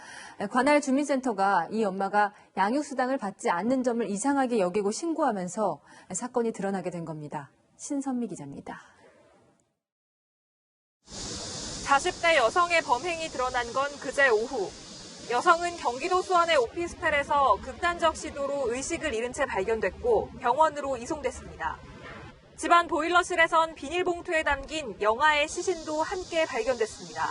관할 주민센터가 이 엄마가 양육수당을 받지 않는 점을 이상하게 여기고 신고하면서 사건이 드러나게 된 겁니다. 신선미 기자입니다. 40대 여성의 범행이 드러난 건 그제 오후. 여성은 경기도 수원의 오피스텔에서 극단적 시도로 의식을 잃은 채 발견됐고 병원으로 이송됐습니다. 집안 보일러실에선 비닐봉투에 담긴 영아의 시신도 함께 발견됐습니다.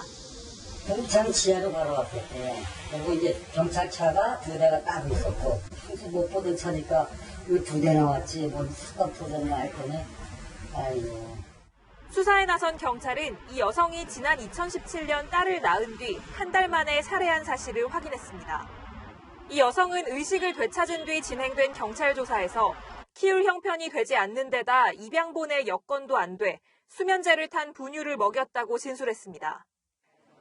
경찰 지하로 바로 왔겠대요. 그리고 이제 경찰차가 2대가 따로 있었고 평소 못 보던 차니까 왜 2대 나왔지 뭐 수갑 도전을 할 거네. 아이고. 수사에 나선 경찰은 이 여성이 지난 2017년 딸을 낳은 뒤 한 달 만에 살해한 사실을 확인했습니다. 이 여성은 의식을 되찾은 뒤 진행된 경찰 조사에서 키울 형편이 되지 않는 데다 입양본의 여건도 안 돼 수면제를 탄 분유를 먹였다고 진술했습니다.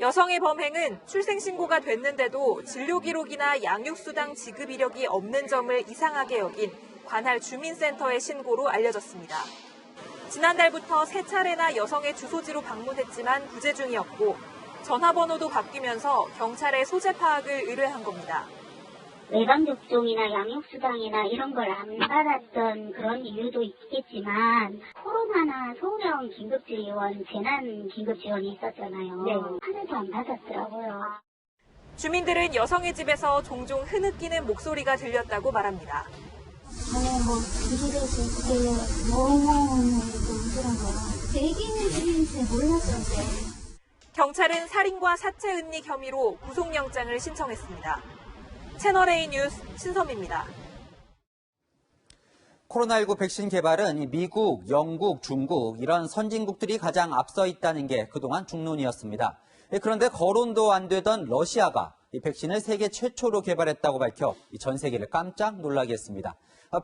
여성의 범행은 출생신고가 됐는데도 진료기록이나 양육수당 지급 이력이 없는 점을 이상하게 여긴 관할 주민센터의 신고로 알려졌습니다. 지난달부터 3차례나 여성의 주소지로 방문했지만 부재 중이었고 전화번호도 바뀌면서 경찰에 소재 파악을 의뢰한 겁니다. 외박 접종이나 양육수당이나 이런 걸 안 받았던 그런 이유도 있겠지만 코로나나 소형 긴급지원, 재난 긴급지원이 있었잖아요. 네. 하나도 안 받았더라고요. 주민들은 여성의 집에서 종종 흐느끼는 목소리가 들렸다고 말합니다. 경찰은 살인과 사체 은닉 혐의로 구속영장을 신청했습니다. 채널A 뉴스 신섬입니다. 코로나19 백신 개발은 미국, 영국, 중국 이런 선진국들이 가장 앞서 있다는 게 그동안 중론이었습니다. 그런데 거론도 안 되던 러시아가 이 백신을 세계 최초로 개발했다고 밝혀 전 세계를 깜짝 놀라게 했습니다.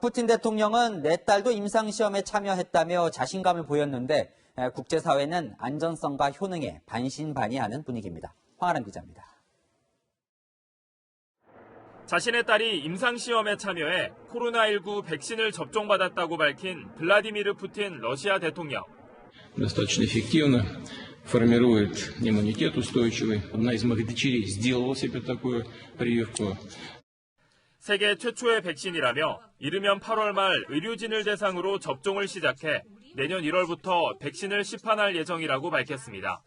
푸틴 대통령은 내 딸도 임상시험에 참여했다며 자신감을 보였는데 국제사회는 안전성과 효능에 반신반의하는 분위기입니다. 황아람 기자입니다. 자신의 딸이 임상시험에 참여해 코로나19 백신을 접종받았다고 밝힌 블라디미르 푸틴 러시아 대통령. Достаточно эффективно формирует иммунитет устойчивый. Одна из моих дочерей сделала себе такую прививку. 세계 최초의 백신이라며 이르면 8월 말 의료진을 대상으로 접종을 시작해 내년 1월부터 백신을 시판할 예정이라고 밝혔습니다.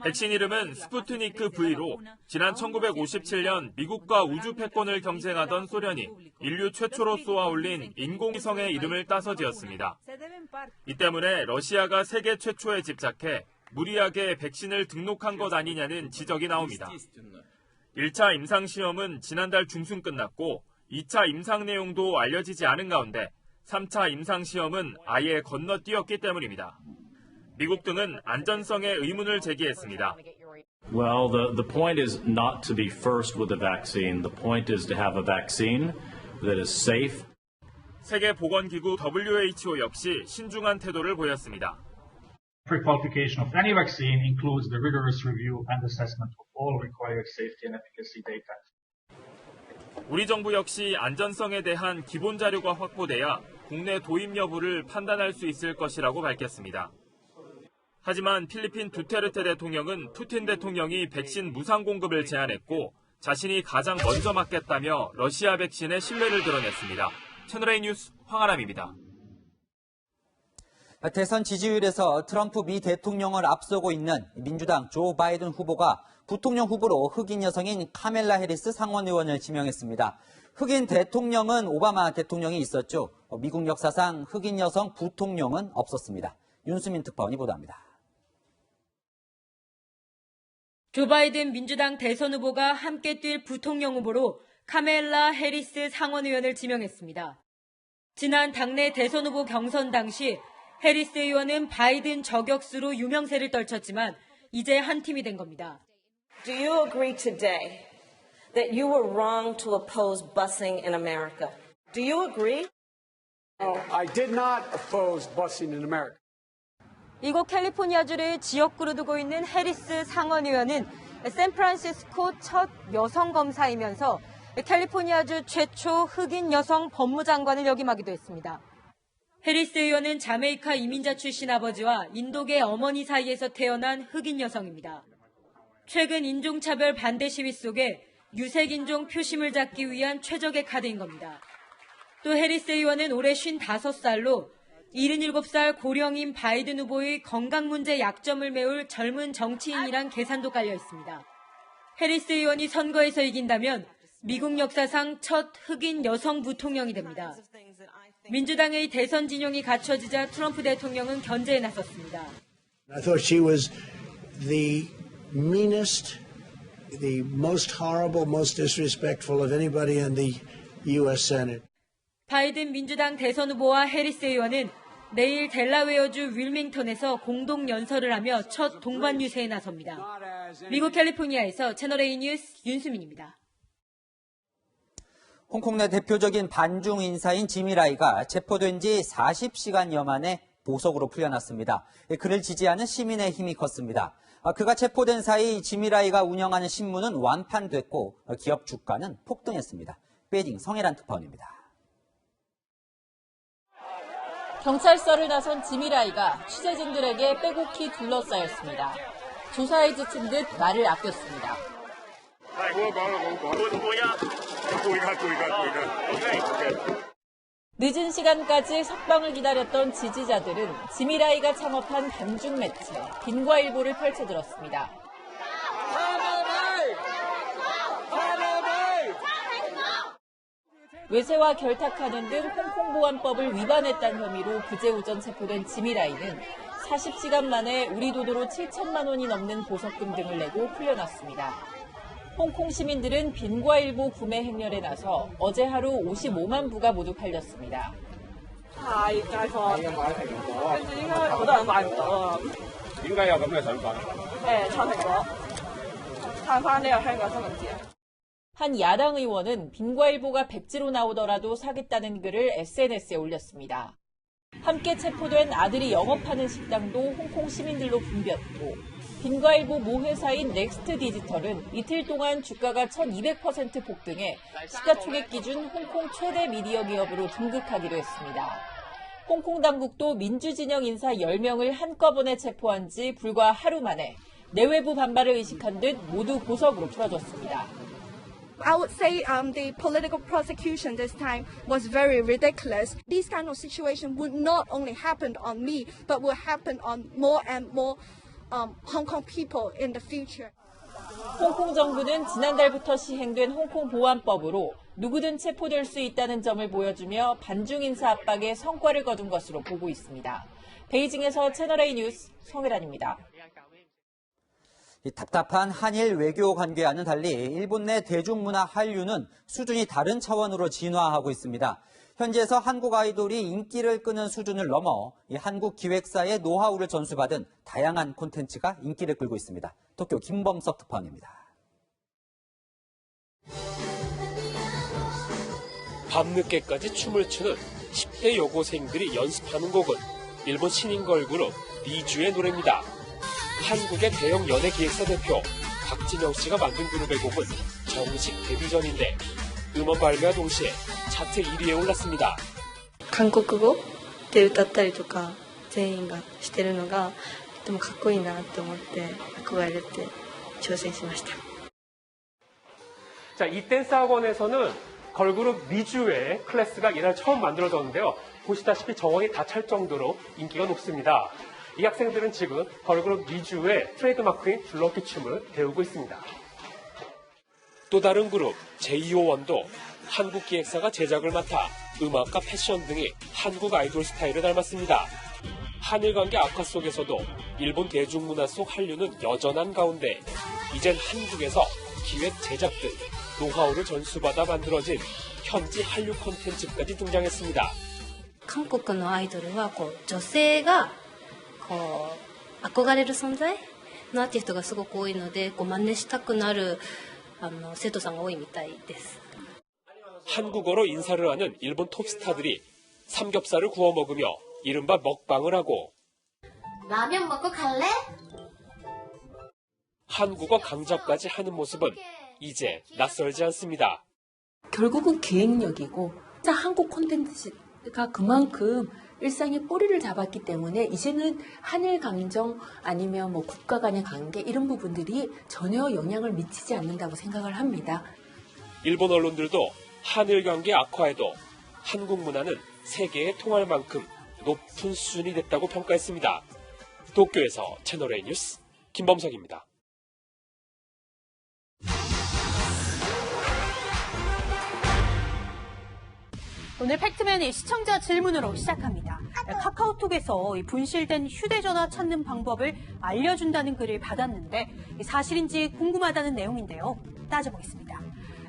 백신 이름은 스푸트니크 V로 지난 1957년 미국과 우주 패권을 경쟁하던 소련이 인류 최초로 쏘아 올린 인공위성의 이름을 따서 지었습니다. 이 때문에 러시아가 세계 최초에 집착해 무리하게 백신을 등록한 것 아니냐는 지적이 나옵니다. 1차 임상시험은 지난달 중순 끝났고 2차 임상 내용도 알려지지 않은 가운데 3차 임상시험은 아예 건너뛰었기 때문입니다. 미국 등은 안전성에 의문을 제기했습니다. Well, the point is not to be first with a vaccine. The point is to have a vaccine that is safe. 세계보건기구 WHO 역시 신중한 태도를 보였습니다. Pre-qualification of any vaccine includes the rigorous review and assessment of all required safety and efficacy data. 우리 정부 역시 안전성에 대한 기본 자료가 확보돼야 국내 도입 여부를 판단할 수 있을 것이라고 밝혔습니다. 하지만 필리핀 두테르테 대통령은 푸틴 대통령이 백신 무상 공급을 제안했고 자신이 가장 먼저 맞겠다며 러시아 백신의 신뢰를 드러냈습니다. 채널A 뉴스 황아람입니다. 대선 지지율에서 트럼프 미 대통령을 앞서고 있는 민주당 조 바이든 후보가 부통령 후보로 흑인 여성인 카멜라 해리스 상원 의원을 지명했습니다. 흑인 대통령은 오바마 대통령이 있었죠. 미국 역사상 흑인 여성 부통령은 없었습니다. 윤수민 특파원이 보도합니다. 조 바이든 민주당 대선 후보가 함께 뛸 부통령 후보로 카멜라 해리스 상원 의원을 지명했습니다. 지난 당내 대선 후보 경선 당시 해리스 의원은 바이든 저격수로 유명세를 떨쳤지만 이제 한 팀이 된 겁니다. Do you agree today that you were wrong to oppose busing in America? Do you agree? No, I did not oppose busing in America. 이곳 캘리포니아주를 지역구로 두고 있는 해리스 상원 의원은 샌프란시스코 첫 여성 검사이면서 캘리포니아주 최초 흑인 여성 법무장관을 역임하기도 했습니다. 해리스 의원은 자메이카 이민자 출신 아버지와 인도계 어머니 사이에서 태어난 흑인 여성입니다. 최근 인종차별 반대 시위 속에 유색인종 표심을 잡기 위한 최적의 카드인 겁니다. 또 해리스 의원은 올해 55살로 77살 고령인 바이든 후보의 건강 문제 약점을 메울 젊은 정치인이란 계산도 깔려 있습니다. 해리스 의원이 선거에서 이긴다면 미국 역사상 첫 흑인 여성 부통령이 됩니다. 민주당의 대선 진영이 갖춰지자 트럼프 대통령은 견제에 나섰습니다. I thought she was the meanest, the most horrible, most disrespectful of anybody in the U.S. Senate. 바이든 민주당 대선 후보와 해리스 의원은 내일 델라웨어주 윌밍턴에서 공동 연설을 하며 첫 동반 유세에 나섭니다. 미국 캘리포니아에서 채널A 뉴스 윤수민입니다. 홍콩 내 대표적인 반중 인사인 지미라이가 체포된 지 40시간여 만에 보석으로 풀려났습니다. 그를 지지하는 시민의 힘이 컸습니다. 그가 체포된 사이 지미라이가 운영하는 신문은 완판됐고 기업 주가는 폭등했습니다. 베이징 성혜란 특파원입니다. 경찰서를 나선 지미라이가 취재진들에게 빼곡히 둘러싸였습니다. 조사에 지친 듯 말을 아꼈습니다. 늦은 시간까지 석방을 기다렸던 지지자들은 지미라이가 창업한 반중 매체 빈과일보를 펼쳐들었습니다. 외세와 결탁하는 등 홍콩보안법을 위반했다는 혐의로 그제 오전 체포된 지미라이는 40시간 만에 우리 돈으로 7천만 원이 넘는 보석금 등을 내고 풀려났습니다. 홍콩 시민들은 빈과일보 구매 행렬에 나서 어제 하루 55만 부가 모두 팔렸습니다. 한 야당 의원은 빈과일보가 백지로 나오더라도 사겠다는 글을 SNS에 올렸습니다. 함께 체포된 아들이 영업하는 식당도 홍콩 시민들로 붐볐고 빈과일보 모회사인 넥스트 디지털은 이틀 동안 주가가 1200% 폭등해 시가총액 기준 홍콩 최대 미디어 기업으로 등극하기로 했습니다. 홍콩 당국도 민주진영 인사 10명을 한꺼번에 체포한 지 불과 하루 만에 내외부 반발을 의식한 듯 모두 보석으로 풀어줬습니다. I would say the political prosecution this time was very ridiculous. This kind of situation would not only happen on me, but will happen on more and more Hong Kong people in the future. 홍콩 정부는 지난달부터 시행된 홍콩 보안법으로 누구든 체포될 수 있다는 점을 보여주며 반중 인사 압박에 성과를 거둔 것으로 보고 있습니다. 베이징에서 채널A 뉴스 성혜란입니다. 답답한 한일 외교 관계와는 달리 일본 내 대중문화 한류는 수준이 다른 차원으로 진화하고 있습니다. 현지에서 한국 아이돌이 인기를 끄는 수준을 넘어 한국 기획사의 노하우를 전수받은 다양한 콘텐츠가 인기를 끌고 있습니다. 도쿄 김범석 특파원입니다. 밤늦게까지 춤을 추는 10대 여고생들이 연습하는 곡은 일본 신인 걸그룹 니쥬의 노래입니다. 한국의 대형 연예 기획사 대표 박진영 씨가 만든 그룹의 곡은 정식 데뷔 전인데 음원 발매와 동시에 차트 1위에 올랐습니다. 韓国語で歌ったりとか全員がしてるのがとてもかっこいいなと思って憧れて挑戦しました。 자, 이 댄스 학원에서는 걸그룹 미주의 클래스가 이날 처음 만들어졌는데요. 보시다시피 정원이 다 찰 정도로 인기가 높습니다. 이 학생들은 지금 걸그룹 미주의 트레이드마크인 줄넘기 춤을 배우고 있습니다. 또 다른 그룹 JO1도 한국 기획사가 제작을 맡아 음악과 패션 등이 한국 아이돌 스타일을 닮았습니다. 한일 관계 악화 속에서도 일본 대중문화 속 한류는 여전한 가운데 이젠 한국에서 기획 제작 등 노하우를 전수받아 만들어진 현지 한류 콘텐츠까지 등장했습니다. 韓国のアイドルは女性が憧れる存在のアーティストがすごく多いので真似したくなる生徒さんが多いみたいです。 한국어로 인사를 하는 일본 톱스타들이 삼겹살을 구워 먹으며 이른바 먹방을 하고 라면 먹고 갈래? 한국어 강좌까지 하는 모습은 이제 낯설지 않습니다. 결국은 기획력이고 한국 콘텐츠가 그만큼 일상의 뿌리를 잡았기 때문에 이제는 한일 감정 아니면 국가 간의 관계 이런 부분들이 전혀 영향을 미치지 않는다고 생각을 합니다. 일본 언론들도 한일 관계 악화에도 한국 문화는 세계에 통할 만큼 높은 수준이 됐다고 평가했습니다. 도쿄에서 채널A 뉴스 김범석입니다. 오늘 팩트맨이 시청자 질문으로 시작합니다. 카카오톡에서 분실된 휴대전화 찾는 방법을 알려준다는 글을 받았는데 사실인지 궁금하다는 내용인데요. 따져보겠습니다.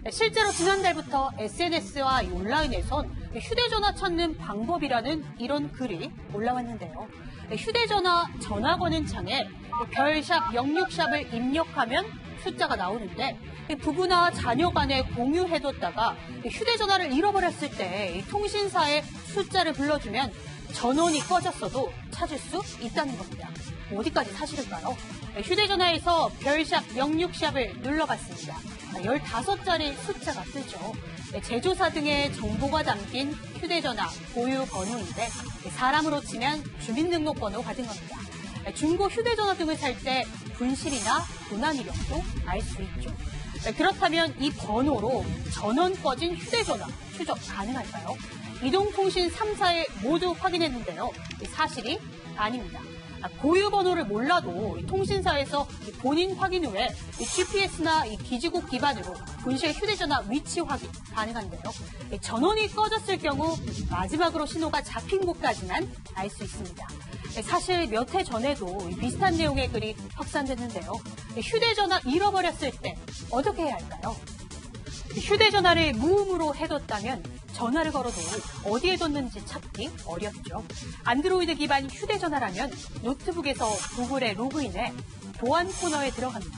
실제로 지난달부터 SNS와 온라인에선 휴대전화 찾는 방법이라는 이런 글이 올라왔는데요. 휴대전화 전화번호 창에 별샵 06샵을 입력하면 숫자가 나오는데 부부나 자녀 간에 공유해뒀다가 휴대전화를 잃어버렸을 때 통신사의 숫자를 불러주면 전원이 꺼졌어도 찾을 수 있다는 겁니다. 어디까지 사실일까요? 휴대전화에서 별샵 06샵을 눌러봤습니다. 15자리 숫자가 뜨죠. 제조사 등의 정보가 담긴 휴대전화 보유 번호인데 사람으로 치면 주민등록번호 같은 겁니다. 중고 휴대전화 등을 살 때 분실이나 도난 이력도 알 수 있죠. 그렇다면 이 번호로 전원 꺼진 휴대전화 추적 가능할까요? 이동통신 3사에 모두 확인했는데요. 사실이 아닙니다. 고유 번호를 몰라도 통신사에서 본인 확인 후에 GPS나 기지국 기반으로 분실 휴대전화 위치 확인 가능한데요. 전원이 꺼졌을 경우 마지막으로 신호가 잡힌 곳까지만 알 수 있습니다. 사실 몇 해 전에도 비슷한 내용의 글이 확산됐는데요. 휴대전화 잃어버렸을 때 어떻게 해야 할까요? 휴대전화를 무음으로 해뒀다면 전화를 걸어도 어디에 뒀는지 찾기 어렵죠. 안드로이드 기반 휴대전화라면 노트북에서 구글에 로그인해 보안 코너에 들어갑니다.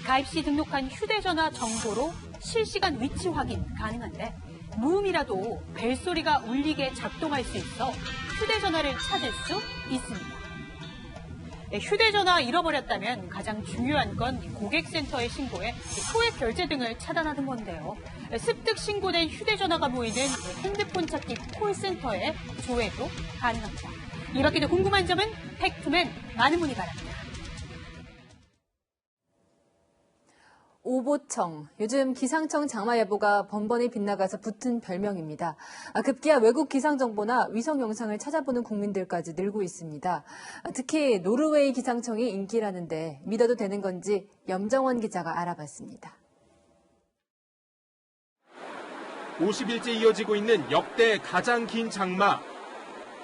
가입 시 등록한 휴대전화 정보로 실시간 위치 확인 가능한데 무음이라도 벨소리가 울리게 작동할 수 있어 휴대전화를 찾을 수 있습니다. 휴대전화 잃어버렸다면 가장 중요한 건 고객센터에 신고해 소액 결제 등을 차단하는 건데요. 습득 신고된 휴대전화가 보이는 핸드폰 찾기 콜센터에 조회도 가능합니다. 이 밖에도 궁금한 점은 팩트맨 많은 문의 바랍니다. 오보청, 요즘 기상청 장마예보가 번번이 빗나가서 붙은 별명입니다. 급기야 외국 기상정보나 위성 영상을 찾아보는 국민들까지 늘고 있습니다. 특히 노르웨이 기상청이 인기라는데 믿어도 되는 건지 염정원 기자가 알아봤습니다. 50일째 이어지고 있는 역대 가장 긴 장마.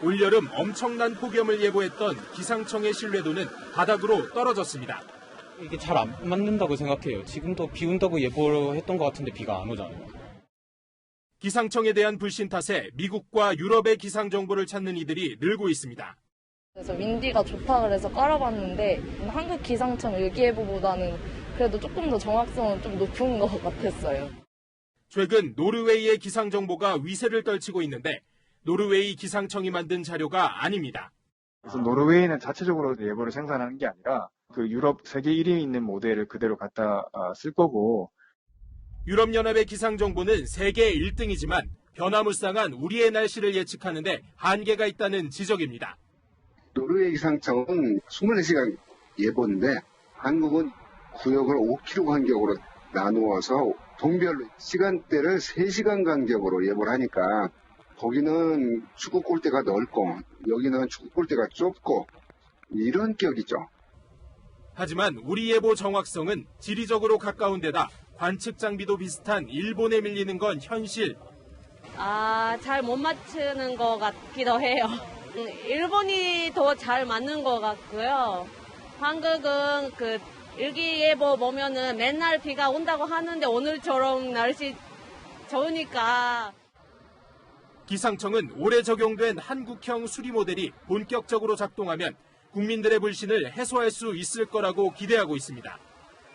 올여름 엄청난 폭염을 예보했던 기상청의 신뢰도는 바닥으로 떨어졌습니다. 이게 잘 안 맞는다고 생각해요. 지금도 비 온다고 예보했던 것 같은데 비가 안 오잖아요. 기상청에 대한 불신 탓에 미국과 유럽의 기상 정보를 찾는 이들이 늘고 있습니다. 그래서 윈디가 좋다 그래서 깔아봤는데 한국 기상청 일기예보보다는 그래도 조금 더 정확성은 좀 높은 것 같았어요. 최근 노르웨이의 기상 정보가 위세를 떨치고 있는데 노르웨이 기상청이 만든 자료가 아닙니다. 그래서 노르웨이는 자체적으로 예보를 생산하는 게 아니라 그 유럽 세계 1위에 있는 모델을 그대로 갖다 쓸 거고. 유럽연합의 기상정보는 세계 1등이지만 변화무쌍한 우리의 날씨를 예측하는데 한계가 있다는 지적입니다. 노르웨이 기상청은 24시간 예보인데 한국은 구역을 5km 간격으로 나누어서 동별로 시간대를 3시간 간격으로 예보를 하니까 거기는 축구 골대가 넓고 여기는 축구 골대가 좁고 이런 격이죠. 하지만 우리 예보 정확성은 지리적으로 가까운 데다 관측 장비도 비슷한 일본에 밀리는 건 현실. 잘 못 맞추는 것 같기도 해요. 일본이 더 잘 맞는 것 같고요. 한국은 그 일기예보 보면은 맨날 비가 온다고 하는데 오늘처럼 날씨 좋으니까. 기상청은 올해 적용된 한국형 수리 모델이 본격적으로 작동하면 국민들의 불신을 해소할 수 있을 거라고 기대하고 있습니다.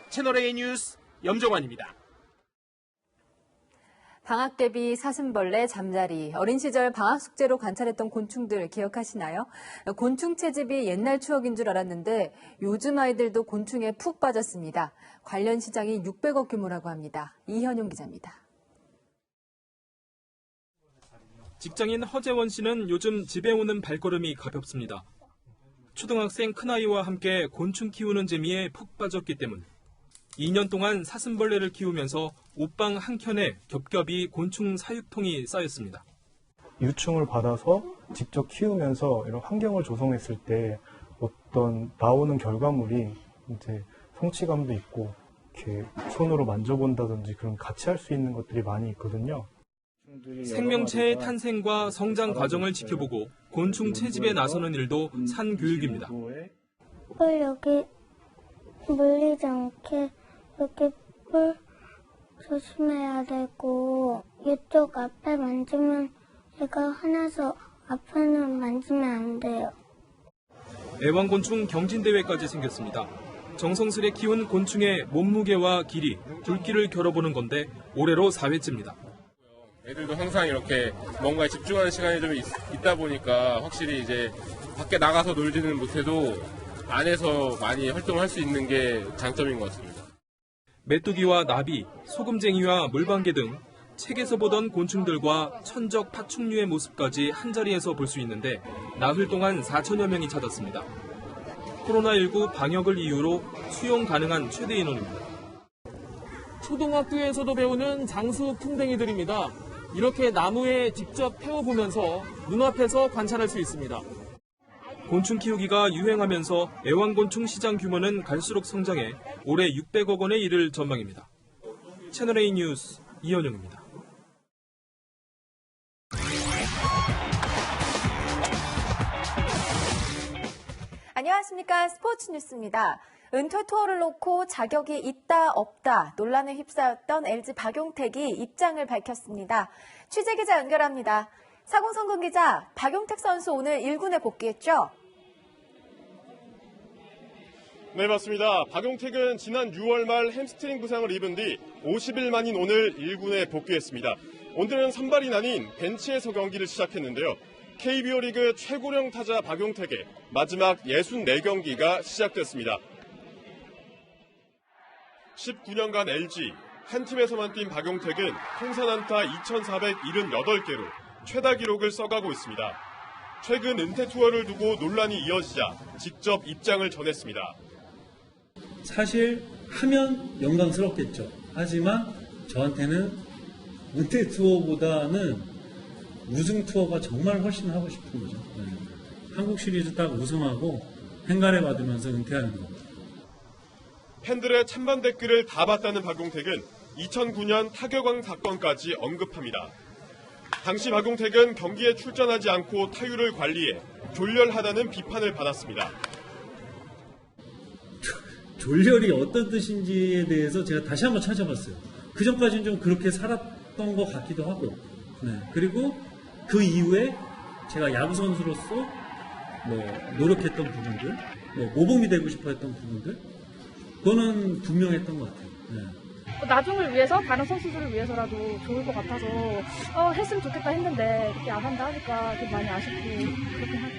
채널A 뉴스 염정환입니다. 방학 대비 사슴벌레 잠자리, 어린 시절 방학 숙제로 관찰했던 곤충들 기억하시나요? 곤충 채집이 옛날 추억인 줄 알았는데 요즘 아이들도 곤충에 푹 빠졌습니다. 관련 시장이 600억 규모라고 합니다. 이현용 기자입니다. 직장인 허재원 씨는 요즘 집에 오는 발걸음이 가볍습니다. 초등학생 큰아이와 함께 곤충 키우는 재미에 푹 빠졌기 때문 2년 동안 사슴벌레를 키우면서 옷방 한 켠에 겹겹이 곤충 사육통이 쌓였습니다. 유충을 받아서 직접 키우면서 이런 환경을 조성했을 때 어떤 나오는 결과물이 이제 성취감도 있고 이렇게 손으로 만져본다든지 그런 같이 할 수 있는 것들이 많이 있거든요. 생명체의 탄생과 성장 과정을 지켜보고 곤충 채집에 나서는 일도 산교육입니다. 여기 물리지 않게 여기 뿔 조심해야 되고 이쪽 앞에 만지면 얘가 화나서 앞에는 만지면 안 돼요. 애완곤충 경진대회까지 생겼습니다. 정성스레 키운 곤충의 몸무게와 길이, 굵기를 겨뤄보는 건데 올해로 4회째입니다. 애들도 항상 이렇게 뭔가에 집중하는 시간이 좀 있다 보니까 확실히 이제 밖에 나가서 놀지는 못해도 안에서 많이 활동할 수 있는 게 장점인 것 같습니다. 메뚜기와 나비, 소금쟁이와 물방개 등 책에서 보던 곤충들과 천적 파충류의 모습까지 한자리에서 볼 수 있는데 나흘 동안 4천여 명이 찾았습니다. 코로나19 방역을 이유로 수용 가능한 최대 인원입니다. 초등학교에서도 배우는 장수 풍뎅이들입니다. 이렇게 나무에 직접 태워보면서 눈앞에서 관찰할 수 있습니다. 곤충 키우기가 유행하면서 애완곤충 시장 규모는 갈수록 성장해 올해 600억 원에 이를 전망입니다. 채널A 뉴스 이현영입니다. 안녕하십니까. 스포츠 뉴스입니다. 은퇴 투어를 놓고 자격이 있다 없다 논란에 휩싸였던 LG 박용택이 입장을 밝혔습니다. 취재기자 연결합니다. 사공성근 기자, 박용택 선수 오늘 1군에 복귀했죠? 네, 맞습니다. 박용택은 지난 6월 말 햄스트링 부상을 입은 뒤 50일 만인 오늘 1군에 복귀했습니다. 오늘은 선발이 아닌 벤치에서 경기를 시작했는데요. KBO 리그 최고령 타자 박용택의 마지막 64경기가 시작됐습니다. 19년간 LG, 한 팀에서만 뛴 박용택은 통산 안타 2,478개로 최다 기록을 써가고 있습니다. 최근 은퇴 투어를 두고 논란이 이어지자 직접 입장을 전했습니다. 사실 하면 영광스럽겠죠. 하지만 저한테는 은퇴 투어보다는 우승 투어가 정말 훨씬 하고 싶은 거죠. 네. 한국 시리즈 딱 우승하고 행가래 받으면서 은퇴하는 거. 팬들의 찬반 댓글을 다 봤다는 박용택은 2009년 타격왕 사건까지 언급합니다. 당시 박용택은 경기에 출전하지 않고 타율을 관리해 졸렬하다는 비판을 받았습니다. 졸렬이 어떤 뜻인지에 대해서 제가 다시 한번 찾아봤어요. 그 전까지는 좀 그렇게 살았던 것 같기도 하고, 네. 그리고 그 이후에 제가 야구 선수로서 노력했던 부분들, 모범이 되고 싶어했던 부분들, 그거는 분명했던 것 같아요. 네. 나중을 위해서, 다른 선수들을 위해서라도 좋을 것 같아서 했으면 좋겠다 했는데 그렇게 안 한다 하니까 좀 많이 아쉽고 그렇긴 하죠.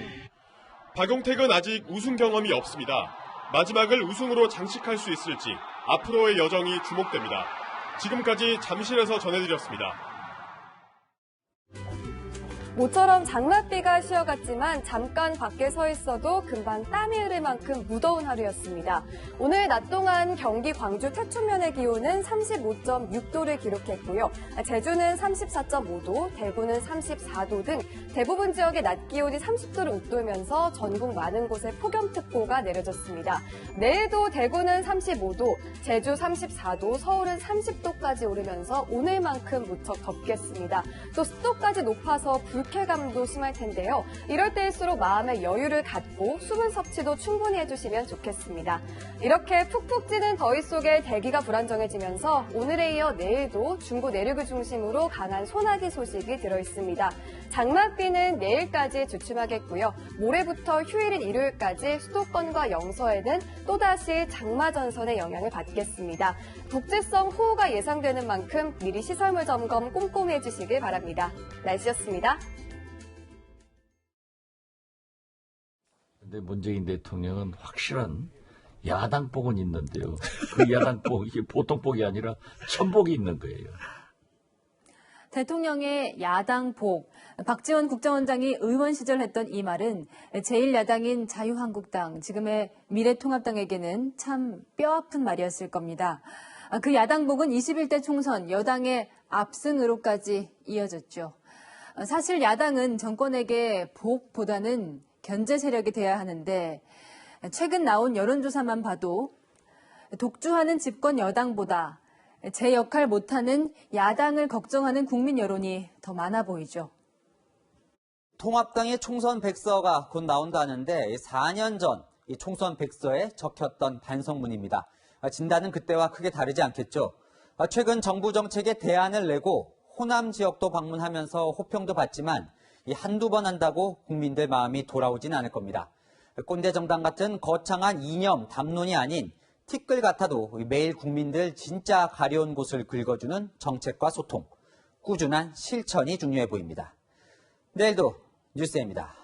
박용택은 아직 우승 경험이 없습니다. 마지막을 우승으로 장식할 수 있을지 앞으로의 여정이 주목됩니다. 지금까지 잠실에서 전해드렸습니다. 모처럼 장맛비가 쉬어갔지만 잠깐 밖에 서 있어도 금방 땀이 흐를 만큼 무더운 하루였습니다. 오늘 낮 동안 경기 광주 태초면의 기온은 35.6도를 기록했고요. 제주는 34.5도, 대구는 34도 등 대부분 지역의 낮 기온이 30도를 웃돌면서 전국 많은 곳에 폭염특보가 내려졌습니다. 내일도 대구는 35도, 제주 34도, 서울은 30도까지 오르면서 오늘만큼 무척 덥겠습니다. 또 습도까지 높아서 불쾌감도 심할 텐데요. 이럴 때일수록 마음의 여유를 갖고 수분 섭취도 충분히 해주시면 좋겠습니다. 이렇게 푹푹 찌는 더위 속에 대기가 불안정해지면서 오늘에 이어 내일도 중부 내륙을 중심으로 강한 소나기 소식이 들어있습니다. 장맛비는 내일까지 주춤하겠고요. 모레부터 휴일인 일요일까지 수도권과 영서에는 또다시 장마전선의 영향을 받겠습니다. 국지성 호우가 예상되는 만큼 미리 시설물 점검 꼼꼼히 해주시길 바랍니다. 날씨였습니다. 근데 문재인 대통령은 확실한 야당복은 있는데요. 그 야당복, 이게 보통복이 아니라 천복이 있는 거예요. 대통령의 야당복, 박지원 국정원장이 의원 시절 했던 이 말은 제1야당인 자유한국당, 지금의 미래통합당에게는 참 뼈아픈 말이었을 겁니다. 그 야당복은 21대 총선 여당의 압승으로까지 이어졌죠. 사실 야당은 정권에게 복보다는 견제 세력이 돼야 하는데 최근 나온 여론조사만 봐도 독주하는 집권 여당보다 제 역할 못하는 야당을 걱정하는 국민 여론이 더 많아 보이죠. 통합당의 총선 백서가 곧 나온다는데 4년 전 이 총선 백서에 적혔던 반성문입니다. 진단은 그때와 크게 다르지 않겠죠. 최근 정부 정책에 대안을 내고 호남 지역도 방문하면서 호평도 받지만 한두 번 한다고 국민들 마음이 돌아오진 않을 겁니다. 꼰대 정당 같은 거창한 이념, 담론이 아닌 티끌 같아도 매일 국민들 진짜 가려운 곳을 긁어주는 정책과 소통, 꾸준한 실천이 중요해 보입니다. 내일도 뉴스입니다.